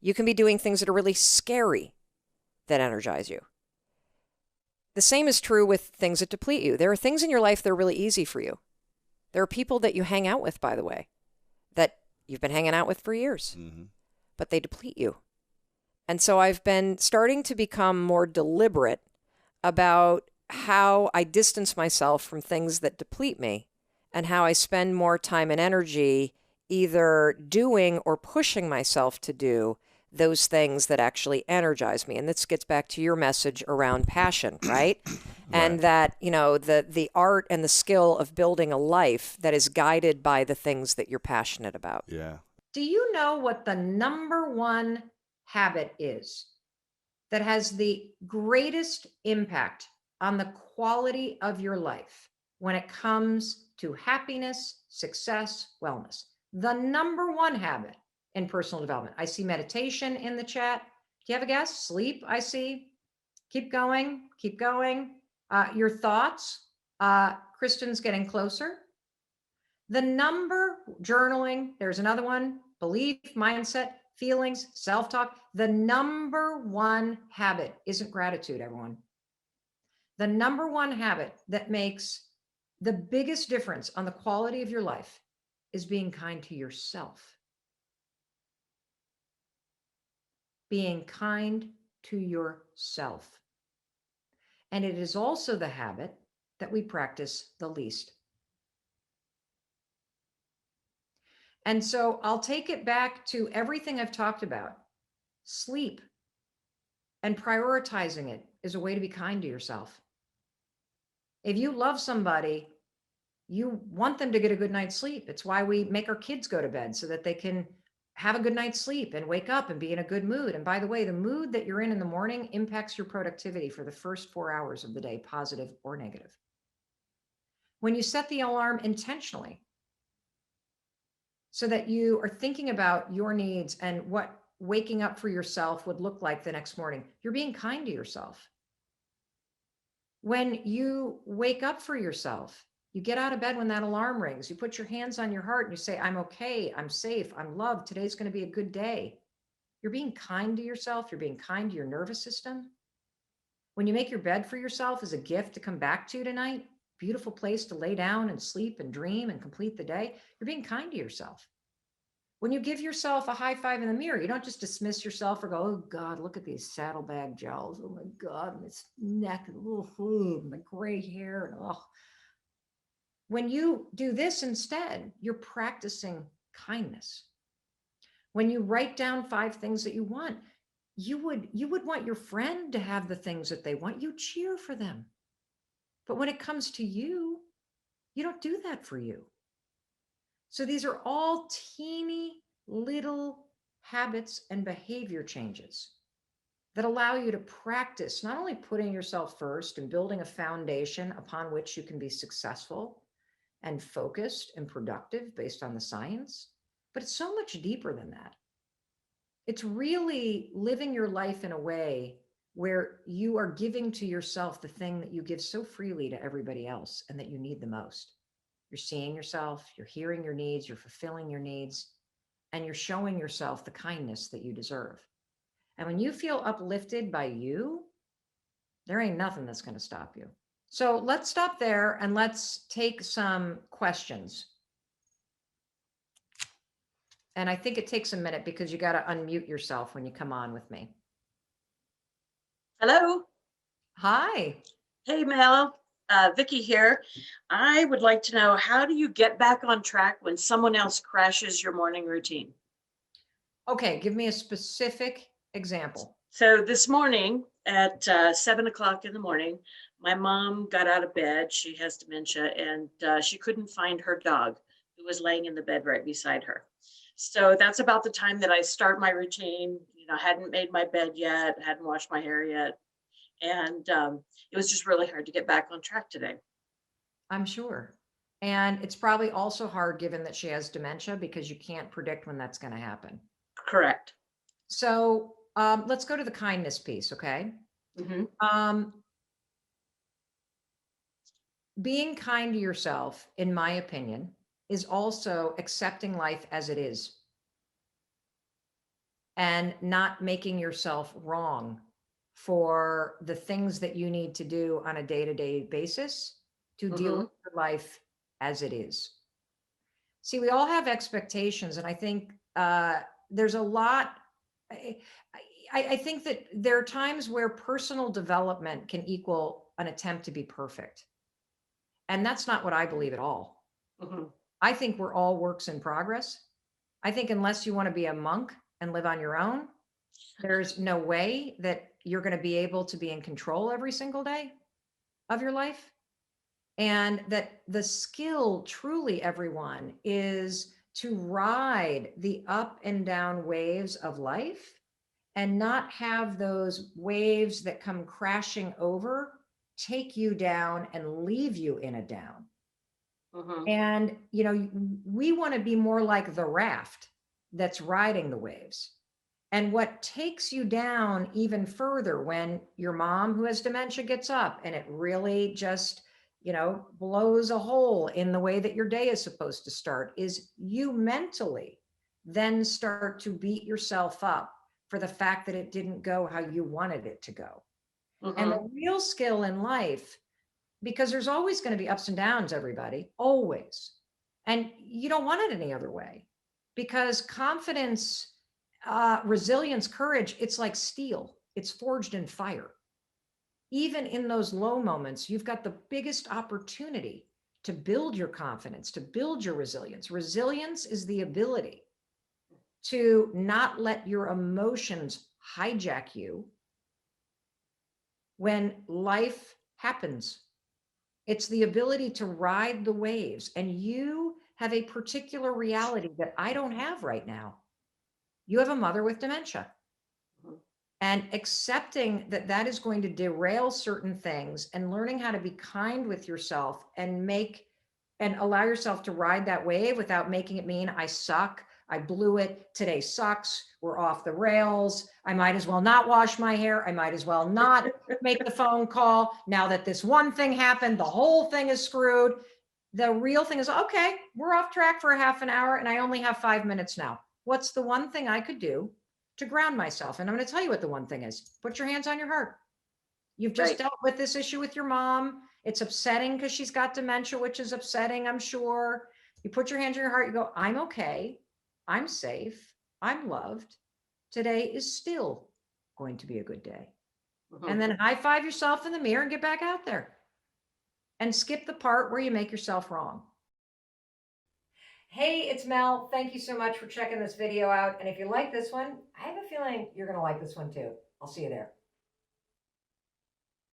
You can be doing things that are really scary that energize you. The same is true with things that deplete you. There are things in your life that are really easy for you. There are people that you hang out with, by the way, that you've been hanging out with for years, but they deplete you. And so I've been starting to become more deliberate about how I distance myself from things that deplete me, and how I spend more time and energy either doing or pushing myself to do those things that actually energize me. And this gets back to your message around passion, right? And that, the art and the skill of building a life that is guided by the things that you're passionate about. Yeah. Do you know what the number one habit is that has the greatest impact on the quality of your life when it comes to happiness, success, wellness? The number one habit in personal development. I see meditation in the chat. Do you have a guess? Sleep, I see. Keep going. Keep going. Your thoughts. Kristen's getting closer. The number, journaling. There's another one. Belief, mindset, feelings, self-talk. The number one habit isn't gratitude, everyone. The number one habit that makes the biggest difference on the quality of your life is being kind to yourself. Being kind to yourself. And it is also the habit that we practice the least. And so I'll take it back to everything I've talked about. Sleep and prioritizing it is a way to be kind to yourself. If you love somebody, you want them to get a good night's sleep. It's why we make our kids go to bed, so that they can have a good night's sleep and wake up and be in a good mood. And by the way, the mood that you're in the morning impacts your productivity for the first 4 hours of the day, positive or negative. When you set the alarm intentionally, so that you are thinking about your needs and what waking up for yourself would look like the next morning. You're being kind to yourself. When you wake up for yourself, you get out of bed when that alarm rings, you put your hands on your heart and you say, I'm okay, I'm safe, I'm loved, today's going to be a good day. You're being kind to yourself. You're being kind to your nervous system. When you make your bed for yourself as a gift to come back to tonight, beautiful place to lay down and sleep and dream and complete the day, you're being kind to yourself. When you give yourself a high five in the mirror, you don't just dismiss yourself or go, oh God, look at these saddlebag jowls. Oh my God, my neck and my gray hair. And oh. When you do this instead, you're practicing kindness. When you write down 5 things that you want, you would want your friend to have the things that they want. You cheer for them. But when it comes to you, you don't do that for you. So these are all teeny little habits and behavior changes that allow you to practice not only putting yourself first and building a foundation upon which you can be successful and focused and productive based on the science, but it's so much deeper than that. It's really living your life in a way where you are giving to yourself the thing that you give so freely to everybody else and that you need the most. You're seeing yourself, you're hearing your needs, you're fulfilling your needs, and you're showing yourself the kindness that you deserve. And when you feel uplifted by you, there ain't nothing that's going to stop you. So let's stop there and let's take some questions. And I think it takes a minute because you got to unmute yourself when you come on with me. Hello. Hi. Hey, Mel. Vicky here. I would like to know, how do you get back on track when someone else crashes your morning routine? Okay, give me a specific example. So this morning at 7 o'clock in the morning, my mom got out of bed. She has dementia, and she couldn't find her dog, who was laying in the bed right beside her. So that's about the time that I start my routine. You know, hadn't made my bed yet, hadn't washed my hair yet. And it was just really hard to get back on track today. I'm sure. And it's probably also hard given that she has dementia because you can't predict when that's going to happen. Correct. So let's go to the kindness piece, okay? Mm-hmm. Being kind to yourself, in my opinion, is also accepting life as it is and not making yourself wrong for the things that you need to do on a day-to-day basis to deal with your life as it is. See, we all have expectations, and I think there's a lot. I think that there are times where personal development can equal an attempt to be perfect. And that's not what I believe at all. I think we're all works in progress. I think unless you want to be a monk and live on your own, there's no way that you're going to be able to be in control every single day of your life. And that the skill, truly, everyone, is to ride the up and down waves of life and not have those waves that come crashing over take you down and leave you in a down. And, you know, we want to be more like the raft that's riding the waves. And what takes you down even further when your mom who has dementia gets up and it really just, you know, blows a hole in the way that your day is supposed to start is you mentally then start to beat yourself up for the fact that it didn't go how you wanted it to go. And the real skill in life, because there's always going to be ups and downs, everybody, always. And you don't want it any other way because confidence, resilience, courage, it's like steel. It's forged in fire. Even in those low moments, you've got the biggest opportunity to build your confidence, to build your resilience. Resilience is the ability to not let your emotions hijack you when life happens. It's the ability to ride the waves. And you have a particular reality that I don't have right now. You have a mother with dementia. And accepting that that is going to derail certain things and learning how to be kind with yourself and allow yourself to ride that wave without making it mean I suck, I blew it. Today sucks. We're off the rails. I might as well not wash my hair. I might as well not make the phone call. Now that this one thing happened, the whole thing is screwed. The real thing is, okay, we're off track for a half an hour and I only have 5 minutes now. What's the one thing I could do to ground myself? And I'm going to tell you what the one thing is. Put your hands on your heart. You've just dealt with this issue with your mom. It's upsetting because she's got dementia, which is upsetting, I'm sure. You put your hands on your heart, you go, I'm okay. I'm safe. I'm loved. Today is still going to be a good day. And then high five yourself in the mirror and get back out there. And skip the part where you make yourself wrong. Hey, it's Mel. Thank you so much for checking this video out. And if you like this one, I have a feeling you're going to like this one too. I'll see you there.